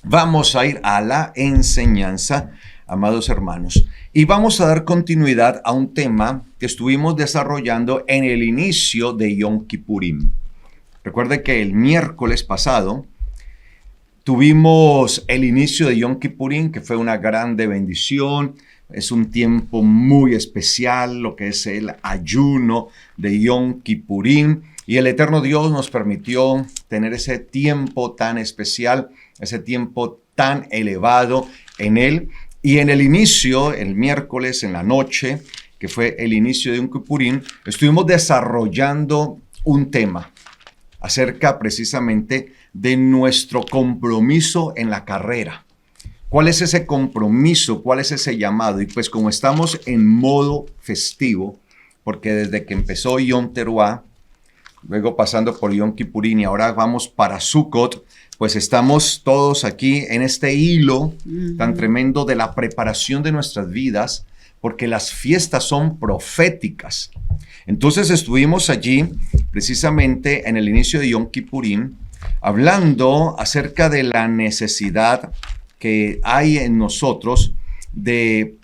Vamos a ir a la enseñanza, amados hermanos, y vamos a dar continuidad a un tema que estuvimos desarrollando en el inicio de Yom Kippurim. Recuerde que el miércoles pasado tuvimos el inicio de Yom Kippurim, que fue una grande bendición. Es un tiempo muy especial, lo que es el ayuno de Yom Kippurim. Y el eterno Dios nos permitió tener ese tiempo tan especial, ese tiempo tan elevado en Él. Y en el inicio, el miércoles en la noche, que fue el inicio de Yom Kippurim, estuvimos desarrollando un tema acerca precisamente de nuestro compromiso en la carrera. ¿Cuál es ese compromiso? ¿Cuál es ese llamado? Y pues como estamos en modo festivo, porque desde que empezó Yom Teruah, luego pasando por Yom Kippurim y ahora vamos para Sukkot, pues estamos todos aquí en este hilo tan tremendo de la preparación de nuestras vidas, porque las fiestas son proféticas. Entonces estuvimos allí precisamente en el inicio de Yom Kippurim hablando acerca de la necesidad que hay en nosotros de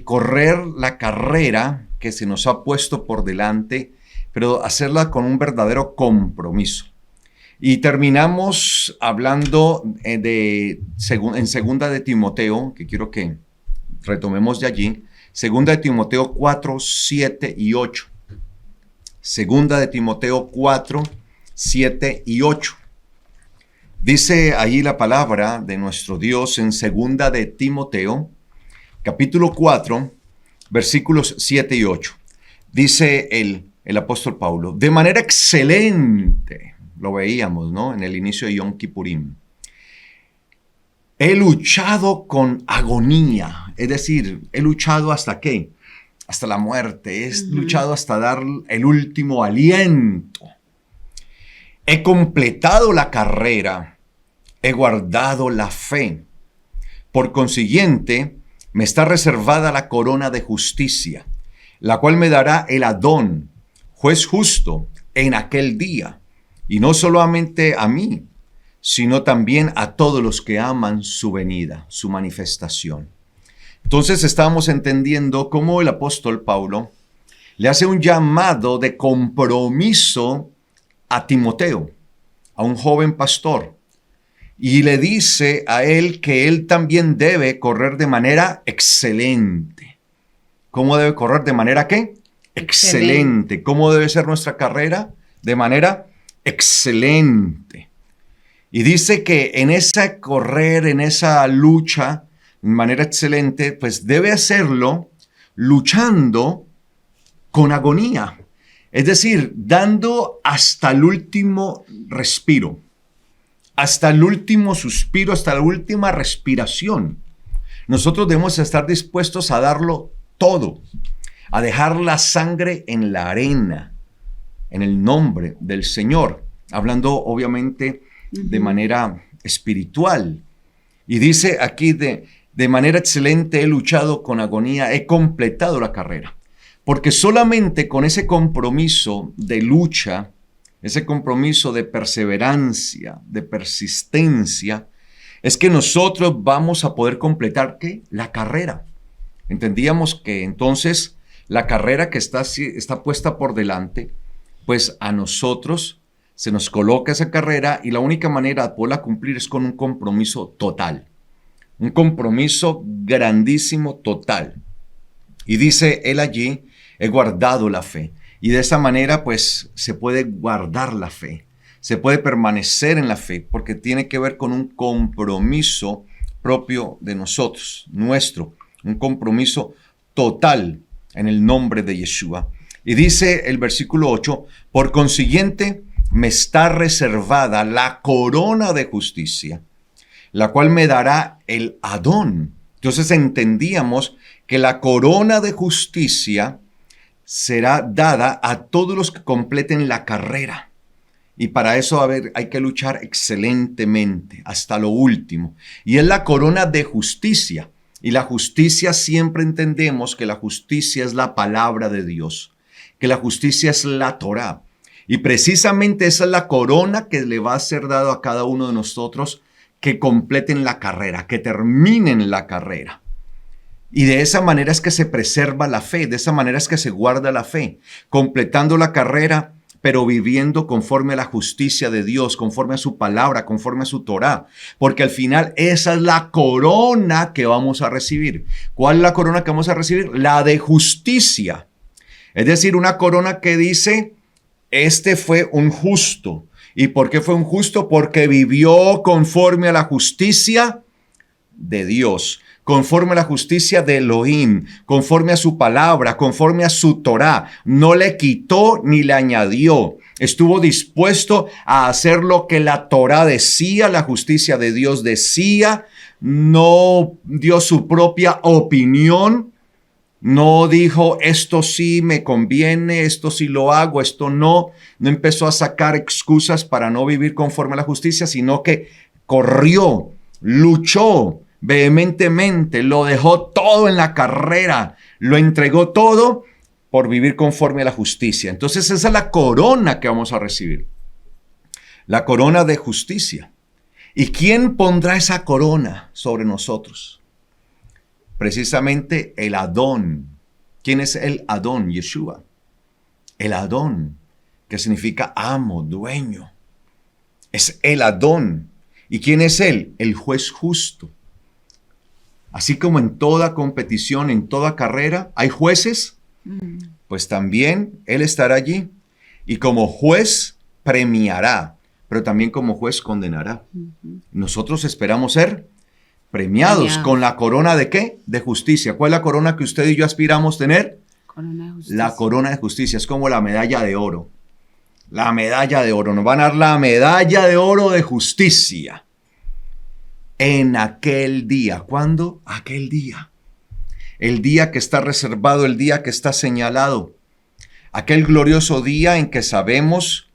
correr la carrera que se nos ha puesto por delante, pero hacerla con un verdadero compromiso. Y terminamos hablando en segunda de Timoteo, que quiero que retomemos de allí, segunda de Timoteo 4, 7 y 8. Segunda de Timoteo 4, 7 y 8. Dice ahí la palabra de nuestro Dios en segunda de Timoteo, capítulo 4, versículos 7 y 8. Dice el apóstol Pablo, de manera excelente, lo veíamos, ¿no? En el inicio de Yom Kippurim. He luchado con agonía, es decir, he luchado ¿hasta qué? Hasta la muerte, he luchado hasta dar el último aliento. He completado la carrera, he guardado la fe. Por consiguiente, me está reservada la corona de justicia, la cual me dará el Adón, juez justo, en aquel día. Y no solamente a mí, sino también a todos los que aman su venida, su manifestación. Entonces estábamos entendiendo cómo el apóstol Pablo le hace un llamado de compromiso a Timoteo, a un joven pastor, y le dice a él que él también debe correr de manera excelente. ¿Cómo debe correr? ¿De manera qué? Excelente. ¿Cómo debe ser nuestra carrera? De manera excelente. Y dice que en esa correr, en esa lucha, de manera excelente, pues debe hacerlo luchando con agonía. Es decir, dando hasta el último respiro, hasta el último suspiro, hasta la última respiración. Nosotros debemos estar dispuestos a darlo todo, a dejar la sangre en la arena, en el nombre del Señor, hablando obviamente de manera espiritual. Y dice aquí de manera excelente he luchado con agonía, he completado la carrera. Porque solamente con ese compromiso de lucha, ese compromiso de perseverancia, de persistencia, es que nosotros vamos a poder completar ¿qué? La carrera. Entendíamos que entonces la carrera que está puesta por delante, pues a nosotros se nos coloca esa carrera y la única manera de poderla cumplir es con un compromiso total. Un compromiso grandísimo, total. Y dice él allí, he guardado la fe. Y de esa manera, pues, se puede guardar la fe. Se puede permanecer en la fe, porque tiene que ver con un compromiso propio de nosotros, nuestro. Un compromiso total en el nombre de Yeshua. Y dice el versículo 8, por consiguiente, me está reservada la corona de justicia, la cual me dará el Adón. Entonces entendíamos que la corona de justicia será dada a todos los que completen la carrera. Y para eso, hay que luchar excelentemente hasta lo último. Y es la corona de justicia. Y la justicia siempre entendemos que la justicia es la palabra de Dios, que la justicia es la Torá. Y precisamente esa es la corona que le va a ser dado a cada uno de nosotros que completen la carrera, que terminen la carrera. Y de esa manera es que se preserva la fe, de esa manera es que se guarda la fe, completando la carrera, pero viviendo conforme a la justicia de Dios, conforme a su palabra, conforme a su Torá. Porque al final esa es la corona que vamos a recibir. ¿Cuál es la corona que vamos a recibir? La de justicia. Es decir, una corona que dice, este fue un justo. ¿Y por qué fue un justo? Porque vivió conforme a la justicia de Dios, conforme a la justicia de Elohim, conforme a su palabra, conforme a su Torá. No le quitó ni le añadió. Estuvo dispuesto a hacer lo que la Torá decía, la justicia de Dios decía. No dio su propia opinión. No dijo, esto sí me conviene, esto sí lo hago, esto no. No empezó a sacar excusas para no vivir conforme a la justicia, sino que corrió, luchó vehementemente, lo dejó todo en la carrera, lo entregó todo por vivir conforme a la justicia. Entonces esa es la corona que vamos a recibir, la corona de justicia. ¿Y quién pondrá esa corona sobre nosotros? Precisamente el Adón. ¿Quién es el Adón? Yeshua. El Adón, que significa amo, dueño. Es el Adón. ¿Y quién es él? El juez justo. Así como en toda competición, en toda carrera, hay jueces, pues también él estará allí. Y como juez premiará, pero también como juez condenará. Nosotros esperamos ser premiados con la corona ¿de qué? De justicia. ¿Cuál es la corona que usted y yo aspiramos tener? Corona de justicia. La corona de justicia. Es como la medalla de oro. La medalla de oro. Nos van a dar la medalla de oro de justicia. En aquel día. ¿Cuándo? Aquel día. El día que está reservado, el día que está señalado. Aquel glorioso día en que sabemos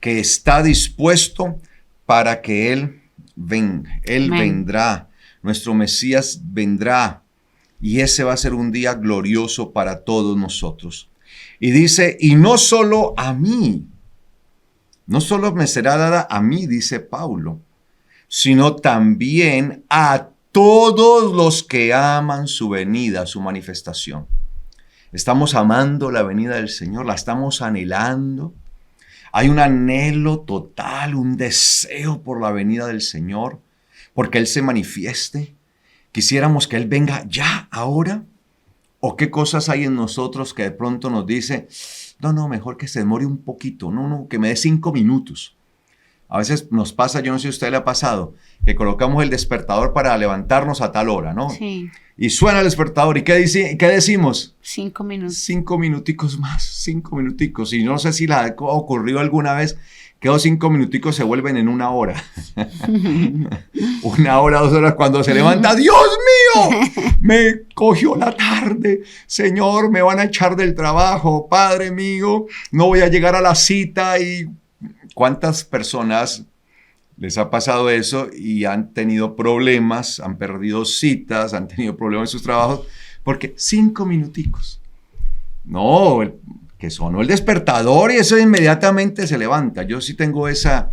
que está dispuesto para que Él venga. Él vendrá. Nuestro Mesías vendrá. Y ese va a ser un día glorioso para todos nosotros. Y dice, y no solo a mí. No solo me será dada a mí, dice Pablo, sino también a todos los que aman su venida, su manifestación. Estamos amando la venida del Señor, la estamos anhelando. Hay un anhelo total, un deseo por la venida del Señor, porque Él se manifieste. Quisiéramos que Él venga ya, ahora. ¿O qué cosas hay en nosotros que de pronto nos dice, no, mejor que se demore un poquito, no, que me dé 5 minutos? A veces nos pasa, yo no sé si a usted le ha pasado, que colocamos el despertador para levantarnos a tal hora, ¿no? Sí. Y suena el despertador, ¿y qué decimos? 5 minutos. 5 minuticos más, 5 minuticos. Y no sé si le ha ocurrido alguna vez que esos 5 minuticos se vuelven en 1 hora. 1 hora, 2 horas, cuando se levanta, ¡Dios mío! Me cogió la tarde. Señor, me van a echar del trabajo. Padre mío, no voy a llegar a la cita. Y ¿cuántas personas les ha pasado eso y han tenido problemas, han perdido citas, han tenido problemas en sus trabajos? Porque 5 minuticos. No, que sonó el despertador y eso inmediatamente se levanta. Yo sí tengo esa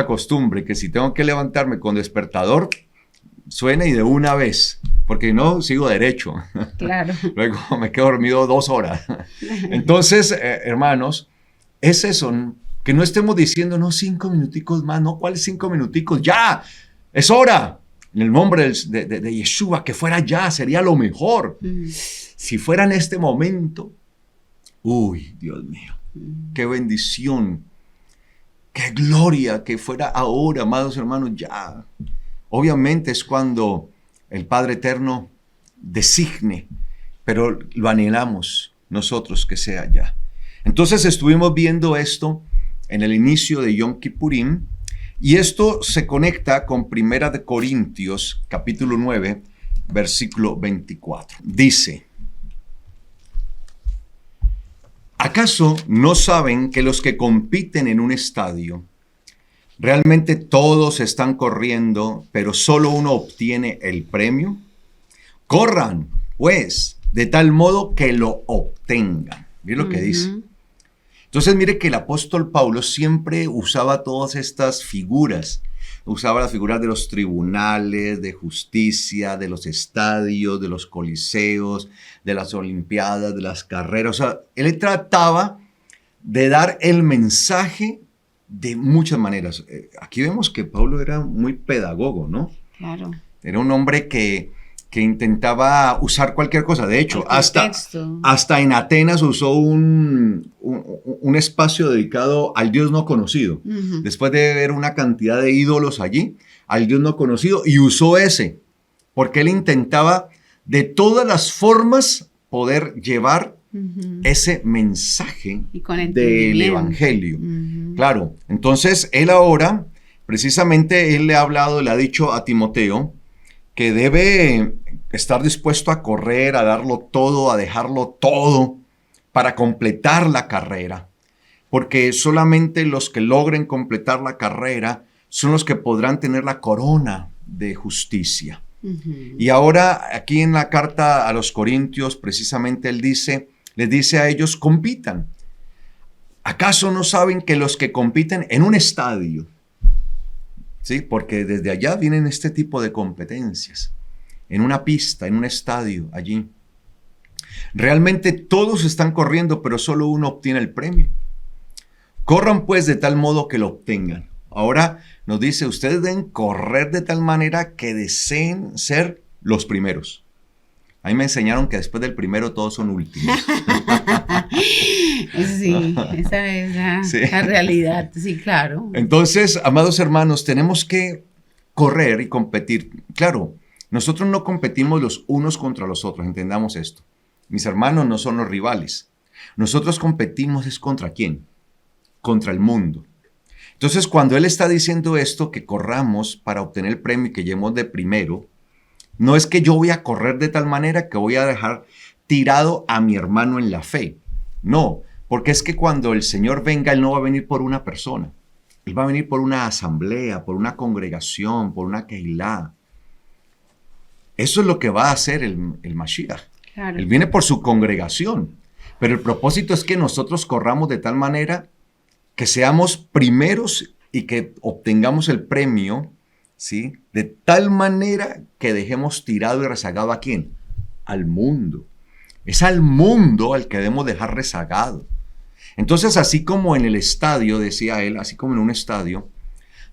costumbre, que si tengo que levantarme con despertador, suene y de una vez, porque no, sigo derecho. Claro. Luego me quedo dormido 2 horas. Entonces, hermanos, es eso, que no estemos diciendo, no, 5 minuticos más, no, ¿cuáles 5 minuticos? ¡Ya! ¡Es hora! En el nombre de Yeshua, que fuera ya, sería lo mejor. Si fuera en este momento, uy, Dios mío, qué bendición, qué gloria que fuera ahora, amados hermanos, ya. Obviamente es cuando el Padre Eterno designe, pero lo anhelamos nosotros que sea ya. Entonces estuvimos viendo esto en el inicio de Yom Kippurim, y esto se conecta con 1 Corintios, capítulo 9, versículo 24. Dice, ¿acaso no saben que los que compiten en un estadio, realmente todos están corriendo, pero solo uno obtiene el premio? Corran, pues, de tal modo que lo obtengan. Mire lo que dice. Entonces, mire que el apóstol Pablo siempre usaba todas estas figuras usaba las figuras de los tribunales, de justicia, de los estadios, de los coliseos, de las olimpiadas, de las carreras. O sea, él trataba de dar el mensaje de muchas maneras. Aquí vemos que Pablo era muy pedagogo, ¿no? Claro. Era un hombre que intentaba usar cualquier cosa. De hecho, hasta en Atenas usó un espacio dedicado al Dios no conocido. Uh-huh. Después de ver una cantidad de ídolos allí, al Dios no conocido, y usó ese, porque él intentaba de todas las formas poder llevar ese mensaje del Evangelio. Claro, entonces él ahora, precisamente él le ha hablado, le ha dicho a Timoteo que debe estar dispuesto a correr, a darlo todo, a dejarlo todo para completar la carrera. Porque solamente los que logren completar la carrera son los que podrán tener la corona de justicia. Uh-huh. Y ahora aquí en la carta a los Corintios, precisamente él les dice a ellos, compitan. ¿Acaso no saben que los que compiten en un estadio, sí, porque desde allá vienen este tipo de competencias, en una pista, en un estadio, allí, realmente todos están corriendo, pero solo uno obtiene el premio? Corran pues de tal modo que lo obtengan. Ahora nos dice, ustedes deben correr de tal manera que deseen ser los primeros. A mí me enseñaron que después del primero todos son últimos. Sí, esa es la realidad, sí, claro. Entonces, amados hermanos, tenemos que correr y competir. Claro, nosotros no competimos los unos contra los otros, entendamos esto. Mis hermanos no son los rivales. Nosotros competimos es contra ¿quién? Contra el mundo. Entonces, cuando él está diciendo esto, que corramos para obtener el premio y que lleguemos de primero, no es que yo voy a correr de tal manera que voy a dejar tirado a mi hermano en la fe. No, porque es que cuando el Señor venga, Él no va a venir por una persona. Él va a venir por una asamblea, por una congregación, por una kehilá. Eso es lo que va a hacer el Mashiach. Claro. Él viene por su congregación. Pero el propósito es que nosotros corramos de tal manera que seamos primeros y que obtengamos el premio, ¿sí? De tal manera que dejemos tirado y rezagado ¿a quién? Al mundo. Es al mundo al que debemos dejar rezagado. Entonces, así como en el estadio, decía él, así como en un estadio,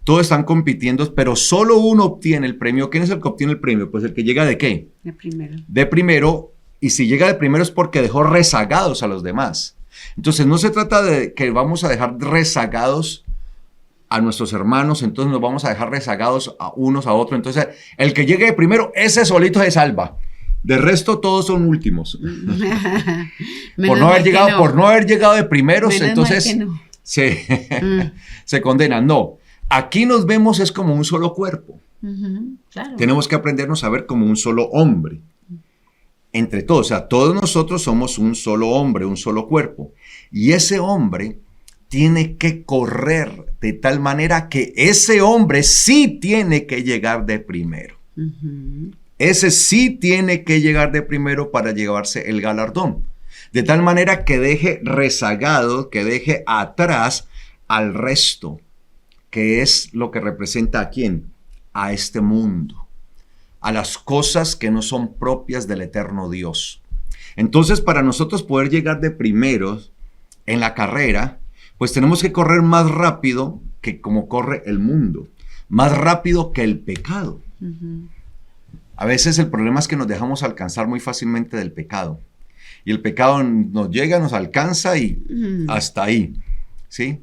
todos están compitiendo, pero solo uno obtiene el premio. ¿Quién es el que obtiene el premio? Pues el que llega ¿de qué? De primero. De primero, y si llega de primero es porque dejó rezagados a los demás. Entonces, no se trata de que vamos a dejar rezagados a nuestros hermanos, entonces nos vamos a dejar rezagados a unos a otros. Entonces, el que llegue de primero, ese solito se salva. De resto, todos son últimos. por no haber llegado de primeros, menos entonces no. se condenan. No, aquí nos vemos es como un solo cuerpo. Claro. Tenemos que aprendernos a ver como un solo hombre. Entre todos, o sea, todos nosotros somos un solo hombre, un solo cuerpo. Y ese hombre tiene que correr de tal manera que ese hombre sí tiene que llegar de primero. Ese sí tiene que llegar de primero para llevarse el galardón. De tal manera que deje rezagado, que deje atrás al resto, que es lo que representa a quién, a este mundo, a las cosas que no son propias del eterno Dios. Entonces, para nosotros poder llegar de primeros en la carrera, pues tenemos que correr más rápido que como corre el mundo, más rápido que el pecado. A veces el problema es que nos dejamos alcanzar muy fácilmente del pecado. Y el pecado nos llega, nos alcanza y hasta ahí, ¿sí?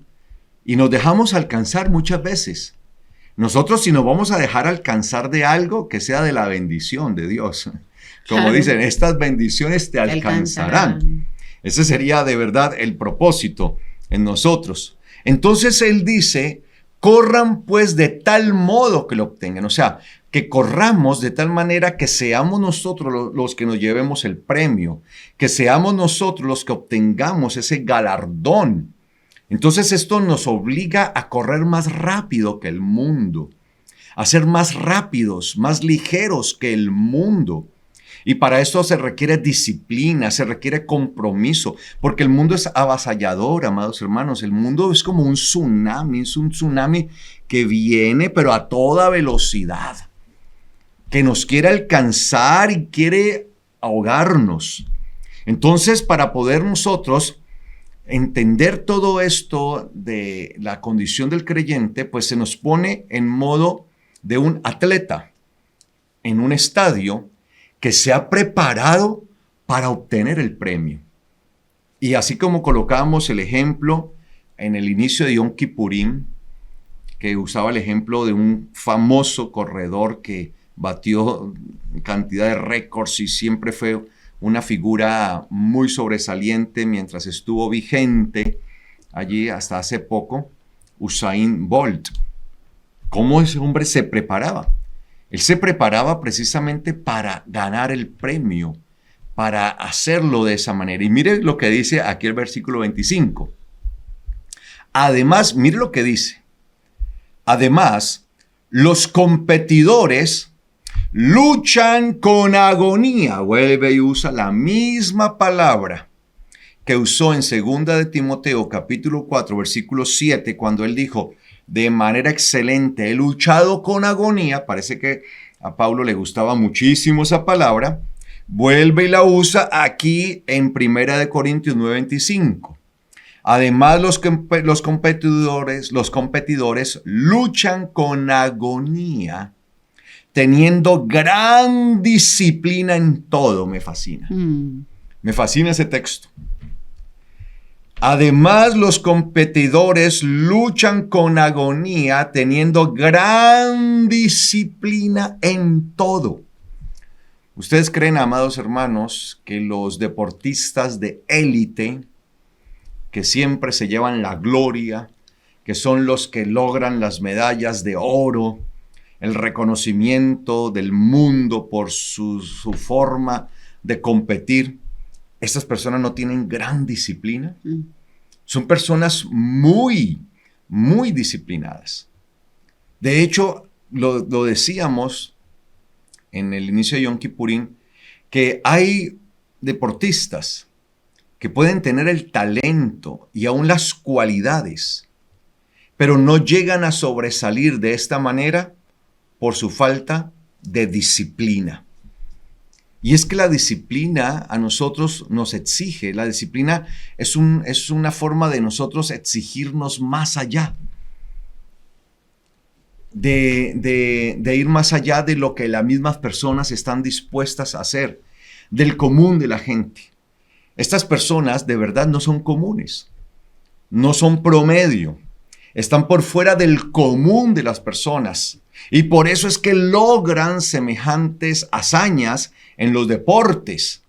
Y nos dejamos alcanzar muchas veces. Nosotros si nos vamos a dejar alcanzar de algo, que sea de la bendición de Dios. Como dicen, estas bendiciones te alcanzarán. Ese sería de verdad el propósito en nosotros. Entonces él dice, corran pues de tal modo que lo obtengan. O sea, que corramos de tal manera que seamos nosotros los que nos llevemos el premio, que seamos nosotros los que obtengamos ese galardón. Entonces esto nos obliga a correr más rápido que el mundo, a ser más rápidos, más ligeros que el mundo. Y para esto se requiere disciplina, se requiere compromiso, porque el mundo es avasallador, amados hermanos. El mundo es como un tsunami, es un tsunami que viene, pero a toda velocidad, que nos quiere alcanzar y quiere ahogarnos. Entonces, para poder nosotros entender todo esto de la condición del creyente, pues se nos pone en modo de un atleta en un estadio que se ha preparado para obtener el premio. Y así como colocábamos el ejemplo en el inicio de Yom Kippurín, que usaba el ejemplo de un famoso corredor que batió cantidad de récords y siempre fue una figura muy sobresaliente mientras estuvo vigente allí hasta hace poco, Usain Bolt. ¿Cómo ese hombre se preparaba? Él se preparaba precisamente para ganar el premio, para hacerlo de esa manera. Y mire lo que dice aquí el versículo 25. Además, mire lo que dice. Además, los competidores luchan con agonía. Vuelve y usa la misma palabra que usó en 2 de Timoteo capítulo 4 versículo 7 cuando él dijo, de manera excelente, he luchado con agonía. Parece que a Pablo le gustaba muchísimo esa palabra. Vuelve y la usa aquí en 1 de Corintios 9:25. Además, los competidores luchan con agonía, teniendo gran disciplina en todo. Me fascina. Me fascina ese texto. Además, los competidores luchan con agonía, teniendo gran disciplina en todo. ¿Ustedes creen, amados hermanos, que los deportistas de élite, que siempre se llevan la gloria, que son los que logran las medallas de oro, el reconocimiento del mundo por su forma de competir, estas personas no tienen gran disciplina? Son personas muy, muy disciplinadas. De hecho, lo decíamos en el inicio de Yom Kippurín, que hay deportistas que pueden tener el talento y aún las cualidades, pero no llegan a sobresalir de esta manera por su falta de disciplina. Y es que la disciplina a nosotros nos exige, la disciplina es una forma de nosotros exigirnos más allá, de ir más allá de lo que las mismas personas están dispuestas a hacer, del común de la gente. Estas personas de verdad no son comunes, no son promedio, están por fuera del común de las personas. Y por eso es que logran semejantes hazañas en los deportes.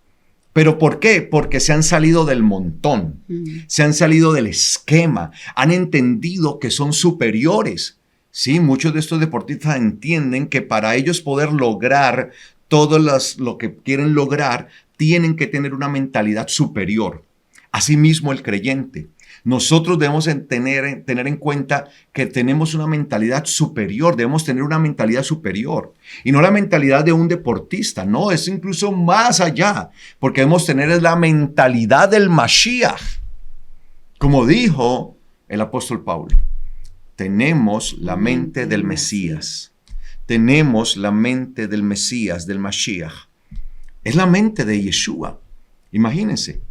¿Pero por qué? Porque se han salido del montón, se han salido del esquema, han entendido que son superiores. Sí, muchos de estos deportistas entienden que para ellos poder lograr todo lo que quieren lograr, tienen que tener una mentalidad superior. Asimismo, el creyente. Nosotros debemos tener en cuenta que tenemos una mentalidad superior, debemos tener una mentalidad superior. Y no la mentalidad de un deportista, no, es incluso más allá, porque debemos tener la mentalidad del Mashiach. Como dijo el apóstol Pablo, tenemos la mente del Mesías. Tenemos la mente del Mesías, del Mashiach. Es la mente de Yeshua, imagínense.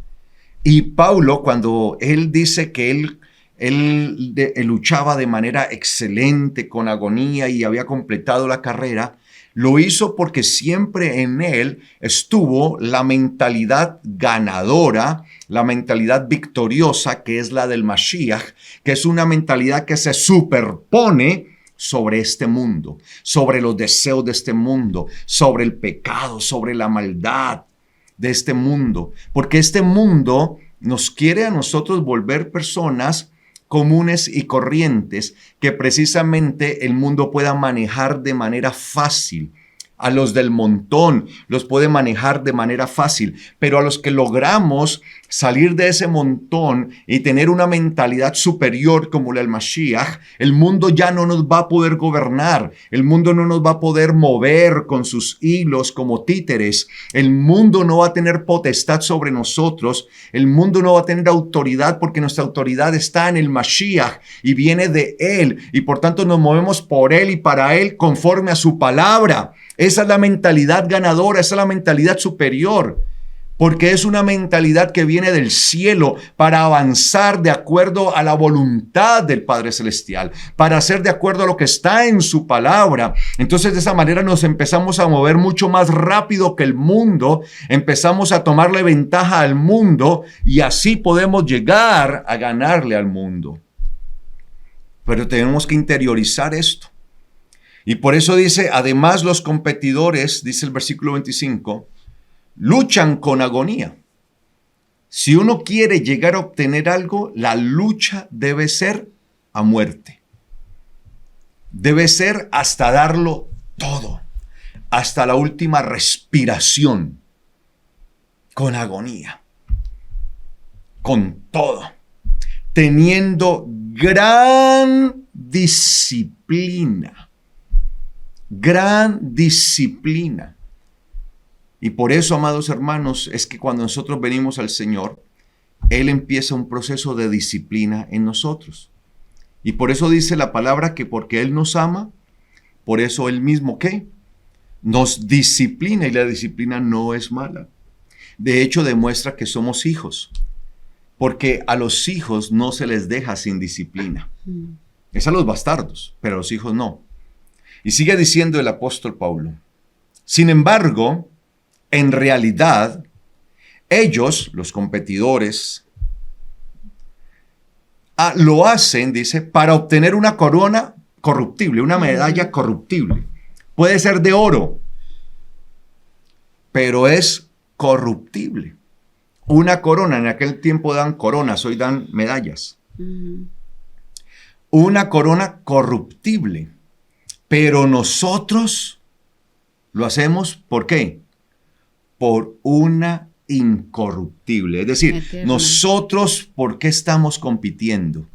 Y Pablo, cuando él dice que él luchaba de manera excelente, con agonía y había completado la carrera, lo hizo porque siempre en él estuvo la mentalidad ganadora, la mentalidad victoriosa, que es la del Mashiach, que es una mentalidad que se superpone sobre este mundo, sobre los deseos de este mundo, sobre el pecado, sobre la maldad de este mundo, porque este mundo nos quiere a nosotros volver personas comunes y corrientes que precisamente el mundo pueda manejar de manera fácil, A los del montón los puede manejar de manera fácil, pero a los que logramos salir de ese montón y tener una mentalidad superior como la del Mashiach, el mundo ya no nos va a poder gobernar, el mundo no nos va a poder mover con sus hilos como títeres, el mundo no va a tener potestad sobre nosotros, el mundo no va a tener autoridad porque nuestra autoridad está en el Mashiach y viene de él y por tanto nos movemos por él y para él conforme a su palabra. Esa es la mentalidad ganadora, esa es la mentalidad superior, porque es una mentalidad que viene del cielo para avanzar de acuerdo a la voluntad del Padre Celestial, para hacer de acuerdo a lo que está en su palabra. Entonces de esa manera nos empezamos a mover mucho más rápido que el mundo, empezamos a tomarle ventaja al mundo y así podemos llegar a ganarle al mundo. Pero tenemos que interiorizar esto. Y por eso dice, además los competidores, dice el versículo 25, luchan con agonía. Si uno quiere llegar a obtener algo, la lucha debe ser a muerte. Debe ser hasta darlo todo, hasta la última respiración, con agonía, con todo, teniendo gran disciplina. Gran disciplina. Y por eso, amados hermanos, es que cuando nosotros venimos al Señor, Él empieza un proceso de disciplina en nosotros. Y por eso dice la palabra que porque Él nos ama, por eso Él mismo, ¿qué? Nos disciplina y la disciplina no es mala. De hecho, demuestra que somos hijos, porque a los hijos no se les deja sin disciplina. Es a los bastardos, pero a los hijos no. Y sigue diciendo el apóstol Pablo, sin embargo, en realidad, ellos, los competidores, lo hacen, dice, para obtener una corona corruptible, una medalla corruptible. Puede ser de oro, pero es corruptible. Una corona, en aquel tiempo dan coronas, hoy dan medallas. Una corona corruptible. Pero nosotros lo hacemos, ¿por qué? Por una incorruptible. Es decir, Eterna. nosotros, ¿por qué estamos compitiendo?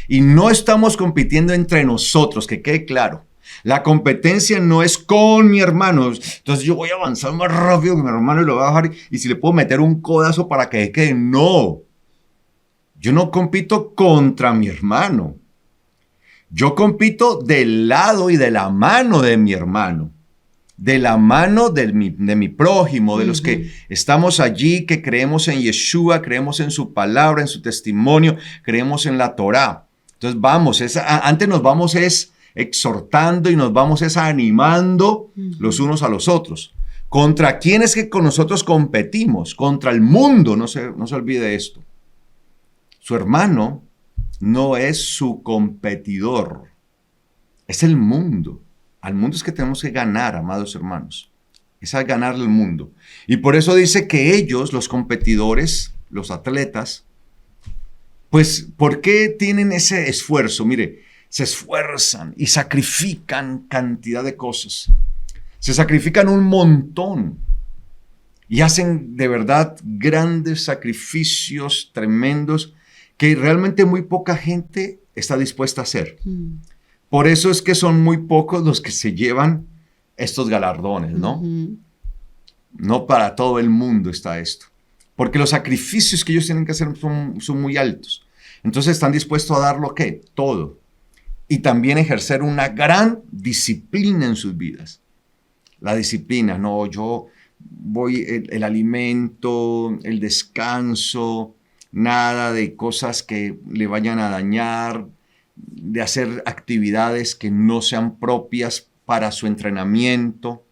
Y no estamos compitiendo entre nosotros, que quede claro. La competencia no es con mi hermano. Entonces yo voy a avanzar más rápido que mi hermano y lo voy a bajar y si le puedo meter un codazo para que quede. No. Yo no compito contra mi hermano. Yo compito del lado y de la mano de mi hermano, de la mano de mi prójimo, de los que estamos allí, que creemos en Yeshua, creemos en su palabra, en su testimonio, creemos en la Torá. Entonces vamos, antes nos vamos exhortando y nos vamos animando los unos a los otros. ¿Contra quién es que con nosotros competimos? Contra el mundo, no se olvide esto. Su hermano no es su competidor, es el mundo. Al mundo es que tenemos que ganar, amados hermanos. Es a ganarle al mundo. Y por eso dice que ellos, los competidores, los atletas, pues, ¿por qué tienen ese esfuerzo? Mire, se esfuerzan y sacrifican cantidad de cosas. Se sacrifican un montón y hacen de verdad grandes sacrificios tremendos que realmente muy poca gente está dispuesta a hacer. Por eso es que son muy pocos los que se llevan estos galardones, ¿no? No para todo el mundo está esto. Porque los sacrificios que ellos tienen que hacer son muy altos. Entonces están dispuestos a dar lo que, todo. Y también ejercer una gran disciplina en sus vidas. La disciplina, no, yo voy, el alimento, el descanso, nada de cosas que le vayan a dañar, de hacer actividades que no sean propias para su entrenamiento.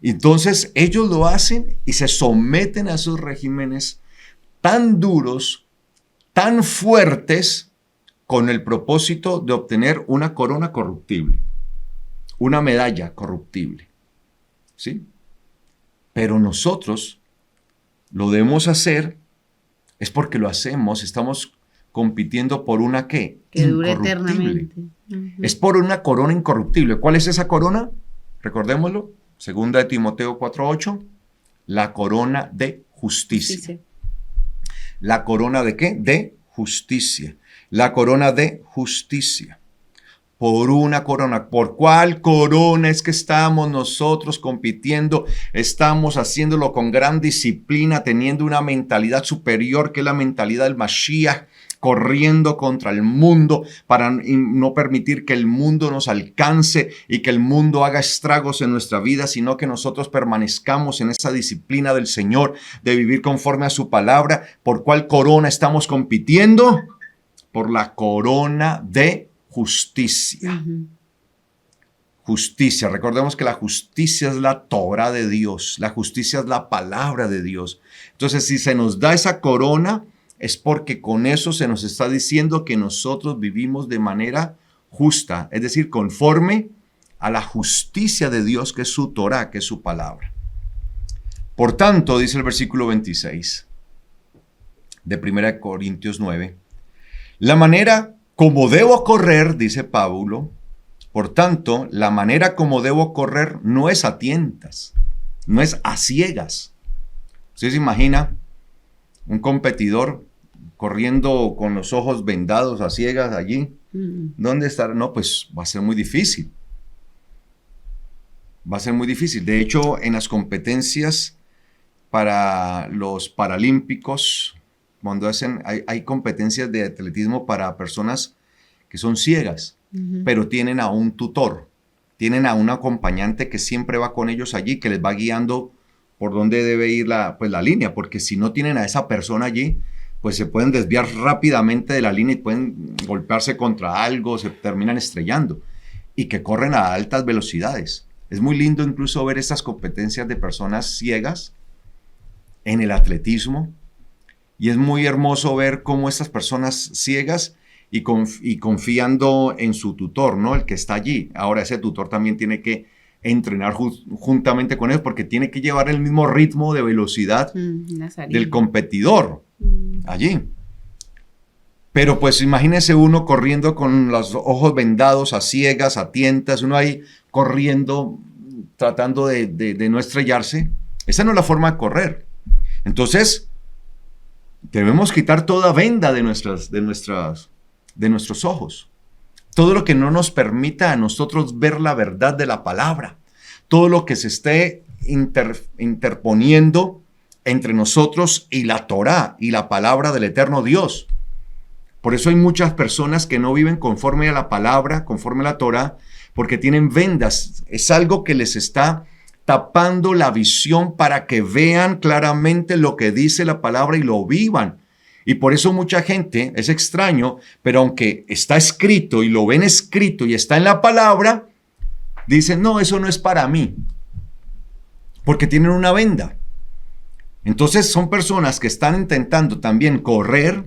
Entonces ellos lo hacen y se someten a esos regímenes tan duros, tan fuertes, con el propósito de obtener una corona corruptible, una medalla corruptible. ¿Sí? Pero nosotros lo debemos hacer, es porque lo hacemos, estamos compitiendo por una ¿qué? Que dure eternamente. Es por una corona incorruptible. ¿Cuál es esa corona? Recordémoslo. Segunda de Timoteo 4:8, la corona de justicia. Sí, sí. ¿La corona de qué? De justicia. La corona de justicia. Por una corona. ¿Por cuál corona es que estamos nosotros compitiendo? Estamos haciéndolo con gran disciplina, teniendo una mentalidad superior que es la mentalidad del Mashiach, corriendo contra el mundo para no permitir que el mundo nos alcance y que el mundo haga estragos en nuestra vida, sino que nosotros permanezcamos en esa disciplina del Señor de vivir conforme a su palabra. ¿Por cuál corona estamos compitiendo? Por la corona de justicia. Ujú. Justicia. Recordemos que la justicia es la Torah de Dios. La justicia es la palabra de Dios. Entonces, si se nos da esa corona, es porque con eso se nos está diciendo que nosotros vivimos de manera justa, es decir, conforme a la justicia de Dios, que es su Torah, que es su palabra. Por tanto, dice el versículo 26 de 1 Corintios 9, la manera como debo correr, dice Pablo, por tanto, la manera como debo correr no es a tientas, no es a ciegas. ¿Usted se imagina un competidor corriendo con los ojos vendados a ciegas allí? ¿Dónde estará? No, pues va a ser muy difícil. Va a ser muy difícil. De hecho, en las competencias para los paralímpicos, cuando hay competencias de atletismo para personas que son ciegas, pero tienen a un tutor, tienen a un acompañante que siempre va con ellos allí, que les va guiando por dónde debe ir la línea, porque si no tienen a esa persona allí, pues se pueden desviar rápidamente de la línea y pueden golpearse contra algo, se terminan estrellando, y que corren a altas velocidades. Es muy lindo incluso ver estas competencias de personas ciegas en el atletismo, y es muy hermoso ver cómo estas personas ciegas y confiando en su tutor, ¿no? El que está allí. Ahora ese tutor también tiene que entrenar juntamente con ellos porque tiene que llevar el mismo ritmo de velocidad del competidor allí. Pero pues imagínese uno corriendo con los ojos vendados, a ciegas, a tientas, uno ahí corriendo, tratando de no estrellarse. Esa no es la forma de correr. Entonces, debemos quitar toda venda de nuestros ojos. Todo lo que no nos permita a nosotros ver la verdad de la palabra. Todo lo que se esté interponiendo entre nosotros y la Torá y la palabra del eterno Dios. Por eso hay muchas personas que no viven conforme a la palabra, conforme a la Torá, porque tienen vendas. Es algo que les está tapando la visión para que vean claramente lo que dice la palabra y lo vivan. Y por eso mucha gente, es extraño, pero aunque está escrito y lo ven escrito y está en la palabra, dicen, no, eso no es para mí, porque tienen una venda. Entonces son personas que están intentando también correr,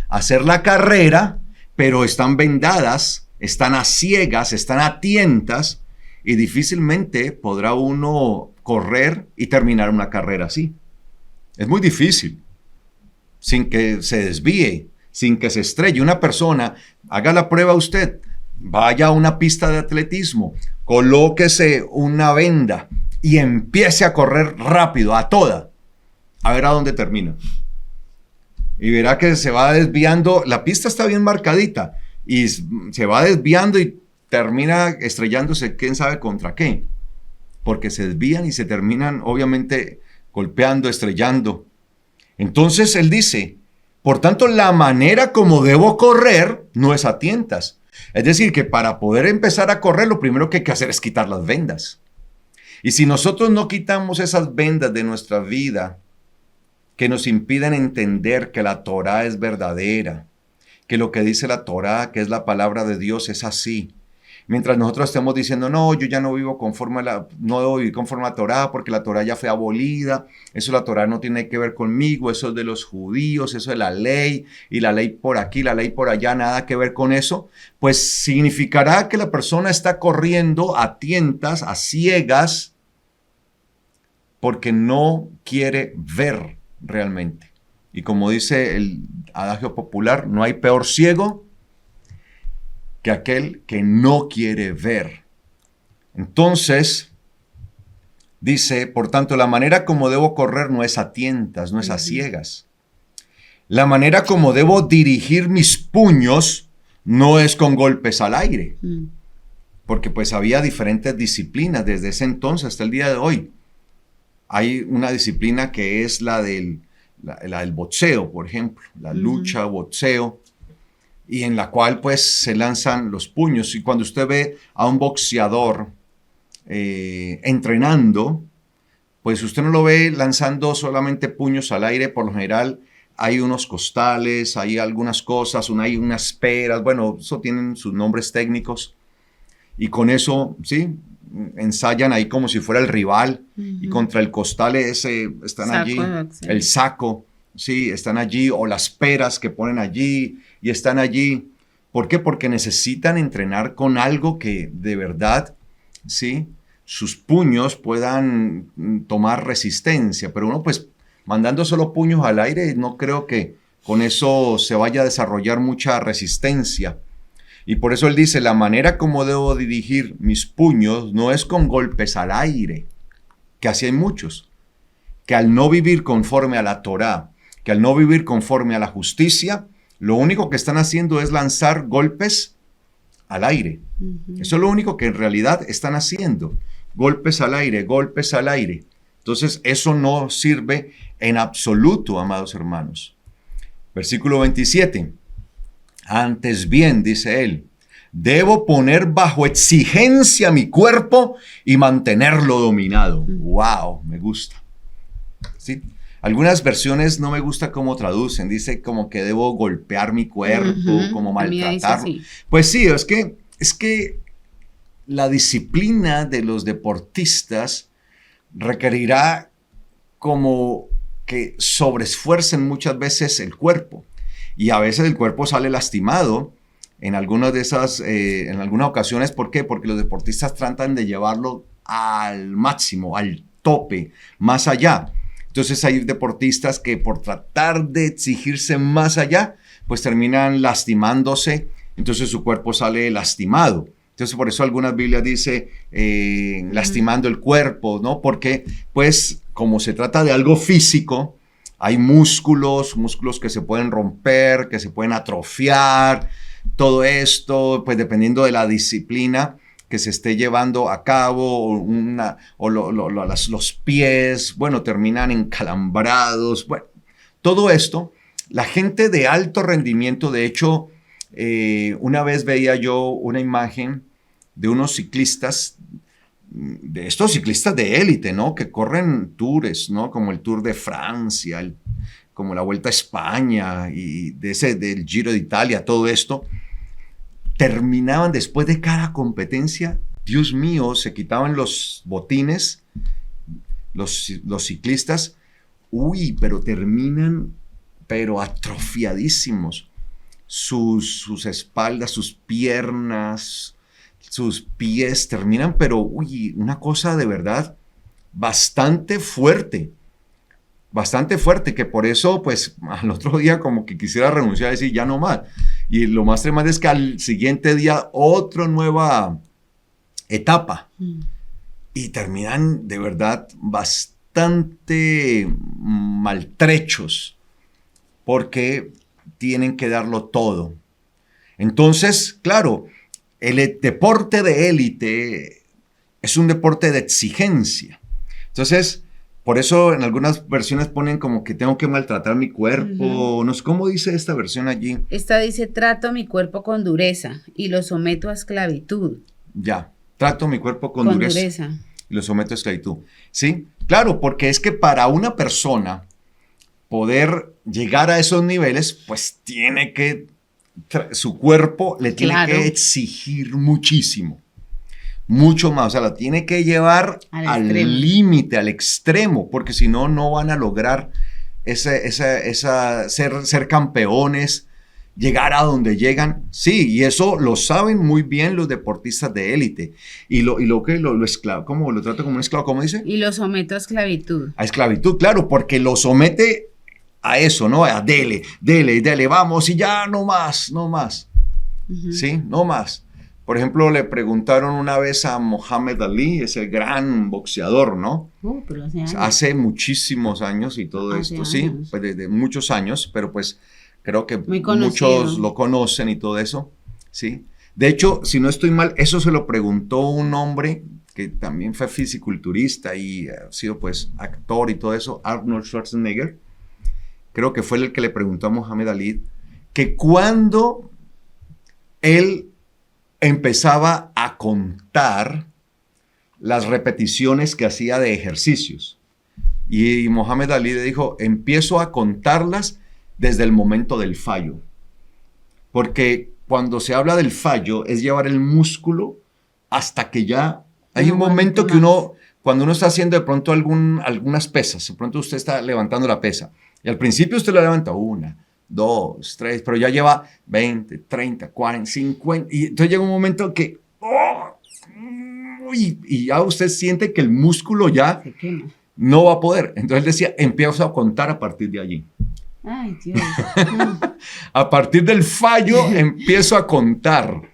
hacer la carrera, pero están vendadas, están a ciegas, están a tientas, y difícilmente podrá uno correr y terminar una carrera así. Es muy difícil. Sin que se desvíe, sin que se estrelle. Una persona, haga la prueba usted, vaya a una pista de atletismo, colóquese una venda y empiece a correr rápido, a toda, a ver a dónde termina. Y verá que se va desviando, la pista está bien marcadita, y se va desviando y termina estrellándose, quién sabe contra qué, porque se desvían y se terminan obviamente golpeando, estrellando. Entonces él dice, por tanto, la manera como debo correr no es a tientas. Es decir, que para poder empezar a correr, lo primero que hay que hacer es quitar las vendas. Y si nosotros no quitamos esas vendas de nuestra vida que nos impiden entender que la Torá es verdadera, que lo que dice la Torá, que es la palabra de Dios, es así. Mientras nosotros estemos diciendo, no, yo ya no vivo no debo vivir conforme a la Torá porque la Torá ya fue abolida, eso la Torá no tiene que ver conmigo, eso es de los judíos, eso es la ley, y la ley por aquí, la ley por allá, nada que ver con eso, pues significará que la persona está corriendo a tientas, a ciegas, porque no quiere ver realmente. Y como dice el adagio popular, no hay peor ciego que aquel que no quiere ver. Entonces, Dice, por tanto, la manera como debo correr no es a tientas, no es a ciegas. La manera como debo dirigir mis puños no es con golpes al aire. Porque pues había diferentes disciplinas desde ese entonces hasta el día de hoy. Hay una disciplina que es la del boxeo, por ejemplo, la lucha, boxeo, y en la cual pues se lanzan los puños. Y cuando usted ve a un boxeador entrenando, pues usted no lo ve lanzando solamente puños al aire. Por lo general hay unos costales, hay algunas cosas, hay unas peras, bueno, eso tienen sus nombres técnicos. Y con eso, sí, ensayan ahí como si fuera el rival. Y contra el costal ese están Saco, allí, sí. el saco, sí, están allí, o las peras que ponen allí y están allí. ¿Por qué? Porque necesitan entrenar con algo que de verdad, sí, sus puños puedan tomar resistencia. Pero uno pues mandando solo puños al aire, no creo que con eso se vaya a desarrollar mucha resistencia. Y por eso él dice, la manera como debo dirigir mis puños no es con golpes al aire, que así hay muchos, que al no vivir conforme a la Torá, que al no vivir conforme a la justicia, lo único que están haciendo es lanzar golpes al aire. Eso es lo único que en realidad están haciendo, golpes al aire, golpes al aire. Entonces eso no sirve en absoluto, amados hermanos. Versículo 27. Antes bien, dice él, debo poner bajo exigencia mi cuerpo y mantenerlo dominado. ¡Wow! Me gusta. ¿Sí? Algunas versiones no me gusta cómo traducen. Dice como que debo golpear mi cuerpo, como maltratarlo. Pues sí, es que la disciplina de los deportistas requerirá como que sobreesfuercen muchas veces el cuerpo. Y a veces el cuerpo sale lastimado en algunas de esas, en algunas ocasiones. ¿Por qué? Porque los deportistas tratan de llevarlo al máximo, al tope, más allá. Entonces hay deportistas que por tratar de exigirse más allá, pues terminan lastimándose. Entonces su cuerpo sale lastimado. Entonces por eso algunas Biblias dice lastimando el cuerpo, ¿no? Porque pues como se trata de algo físico, hay músculos que se pueden romper, que se pueden atrofiar, todo esto, pues dependiendo de la disciplina que se esté llevando a cabo, los pies, bueno, terminan encalambrados, bueno, todo esto, la gente de alto rendimiento, de hecho, una vez veía yo una imagen de unos ciclistas, de estos ciclistas de élite, ¿no? Que corren tours, ¿no? Como el Tour de Francia, como la Vuelta a España y del Giro de Italia, todo esto, terminaban después de cada competencia, Dios mío, se quitaban los botines, los ciclistas, pero terminan, pero atrofiadísimos, sus espaldas, sus piernas, sus pies terminan, pero una cosa de verdad bastante fuerte, que por eso pues al otro día como que quisiera renunciar y decir ya no más. Y lo más tremendo es que al siguiente día otra nueva etapa y terminan de verdad bastante maltrechos porque tienen que darlo todo. Entonces, claro, el deporte de élite es un deporte de exigencia. Entonces, por eso en algunas versiones ponen como que tengo que maltratar mi cuerpo. No sé cómo dice esta versión allí. Esta dice, trato mi cuerpo con dureza y lo someto a esclavitud. Ya, trato mi cuerpo con dureza y lo someto a esclavitud. Sí, claro, porque es que para una persona poder llegar a esos niveles, pues tiene que su cuerpo le tiene que exigir muchísimo, mucho más, o sea, la tiene que llevar al límite, al extremo, porque si no, no van a lograr ser campeones, llegar a donde llegan. Sí, y eso lo saben muy bien los deportistas de élite. Y lo esclavo, ¿cómo lo trata como un esclavo? ¿Cómo dice? Y lo someto a esclavitud. A esclavitud, claro, porque lo somete a eso, ¿no? A dele, vamos, y ya no más. ¿Sí? No más. Por ejemplo, le preguntaron una vez a Muhammad Ali, ese gran boxeador, ¿no? Pero hace años. Hace muchísimos años y todo Hace esto, años. sí, pues desde muchos años, pero pues creo que Muy conocido. muchos lo conocen y todo eso, ¿sí? De hecho, si no estoy mal, eso se lo preguntó un hombre que también fue fisiculturista y ha sido pues actor y todo eso, Arnold Schwarzenegger. Creo que fue el que le preguntó a Muhammad Ali que cuando él empezaba a contar las repeticiones que hacía de ejercicios. Y Muhammad Ali le dijo, empiezo a contarlas desde el momento del fallo. Porque cuando se habla del fallo es llevar el músculo hasta que ya... Hay un momento que uno, cuando uno está haciendo de pronto algunas pesas, de pronto usted está levantando la pesa, y al principio usted la levanta 1, 2, 3, pero ya lleva 20, 30, 40, 50, y entonces llega un momento que... y ya usted siente que el músculo ya no va a poder. Entonces él decía, empiezo a contar a partir de allí. Ay, Dios. A partir del fallo empiezo a contar.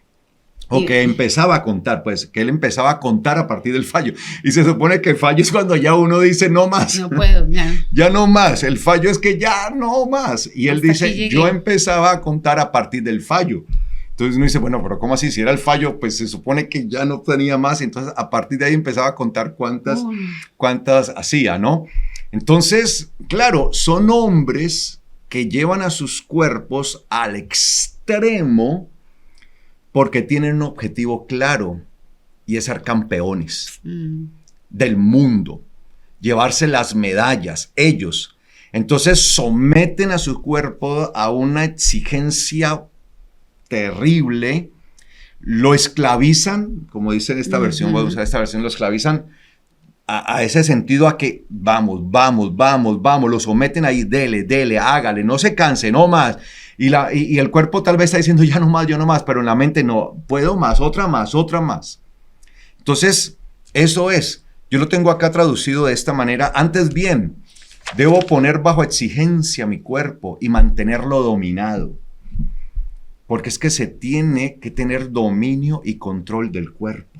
O que empezaba a contar, pues que él empezaba a contar a partir del fallo. Y se supone que el fallo es cuando ya uno dice no más. No puedo, ya. Ya no más. El fallo es que ya no más. Y él dice, yo empezaba a contar a partir del fallo. Entonces uno dice, bueno, pero ¿cómo así? Si era el fallo, pues se supone que ya no tenía más. Entonces a partir de ahí empezaba a contar cuántas hacía, ¿no? Entonces, claro, son hombres que llevan a sus cuerpos al extremo porque tienen un objetivo claro y es ser campeones del mundo, llevarse las medallas, ellos. Entonces someten a su cuerpo a una exigencia terrible, lo esclavizan, como dice en esta versión, voy a usar esta versión, lo esclavizan a ese sentido a que vamos, lo someten ahí, dele, hágale, no se canse, no más. Y el cuerpo tal vez está diciendo ya no más, yo no más, pero en la mente no, puedo más, otra más. Entonces, eso es. Yo lo tengo acá traducido de esta manera. Antes bien, debo poner bajo exigencia mi cuerpo y mantenerlo dominado. Porque es que se tiene que tener dominio y control del cuerpo.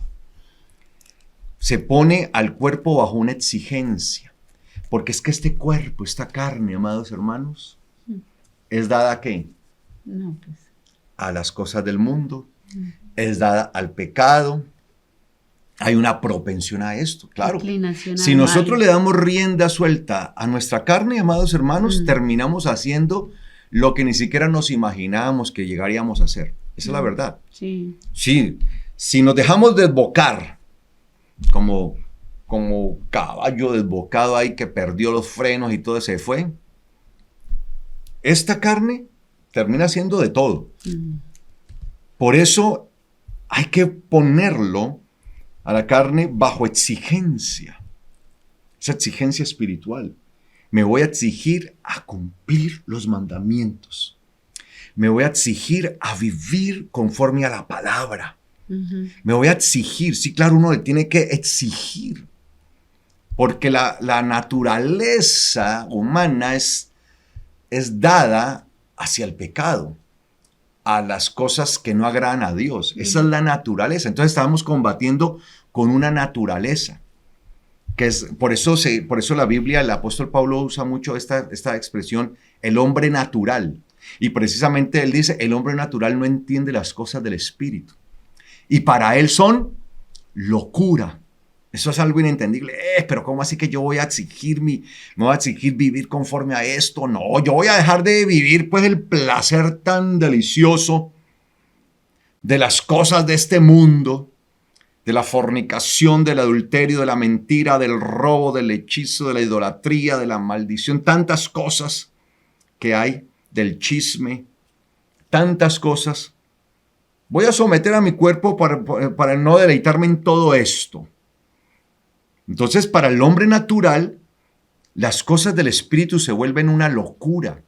Se pone al cuerpo bajo una exigencia. Porque es que este cuerpo, esta carne, amados hermanos, ¿es dada a qué? No, pues. A las cosas del mundo. Es dada al pecado. Hay una propensión a esto, claro. Si nosotros le damos rienda suelta a nuestra carne, amados hermanos, terminamos haciendo lo que ni siquiera nos imaginábamos que llegaríamos a hacer. Esa es la verdad. Sí. Sí. Si nos dejamos desbocar, como caballo desbocado ahí que perdió los frenos y todo se fue, esta carne termina haciendo de todo. Por eso hay que ponerlo a la carne bajo exigencia. Esa exigencia espiritual. Me voy a exigir a cumplir los mandamientos. Me voy a exigir a vivir conforme a la palabra. Me voy a exigir. Sí, claro, uno le tiene que exigir. Porque la naturaleza humana es dada hacia el pecado, a las cosas que no agradan a Dios. Esa es la naturaleza. Entonces estábamos combatiendo con una naturaleza. Que es, por eso la Biblia, el apóstol Pablo usa mucho esta expresión, el hombre natural. Y precisamente él dice, el hombre natural no entiende las cosas del Espíritu. Y para él son locura. Eso es algo inentendible. Pero ¿cómo así que yo voy a me voy a exigir vivir conforme a esto? No, yo voy a dejar de vivir pues el placer tan delicioso de las cosas de este mundo, de la fornicación, del adulterio, de la mentira, del robo, del hechizo, de la idolatría, de la maldición, tantas cosas que hay, del chisme, tantas cosas. Voy a someter a mi cuerpo para no deleitarme en todo esto. Entonces, para el hombre natural, las cosas del espíritu se vuelven una locura.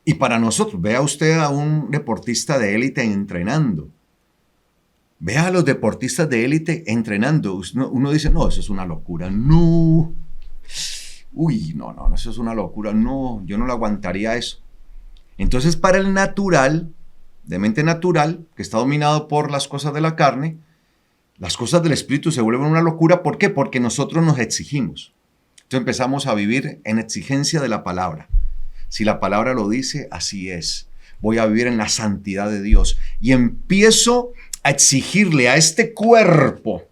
Y para nosotros, vea usted a un deportista de élite entrenando. Vea a los deportistas de élite entrenando. Uno dice, no, eso es una locura. No. Uy, no, eso es una locura. No, yo no lo aguantaría eso. Entonces, para el natural, de mente natural, que está dominado por las cosas de la carne, las cosas del espíritu se vuelven una locura. ¿Por qué? Porque nosotros nos exigimos. Entonces empezamos a vivir en exigencia de la palabra. Si la palabra lo dice, así es. Voy a vivir en la santidad de Dios. Y empiezo a exigirle a este cuerpo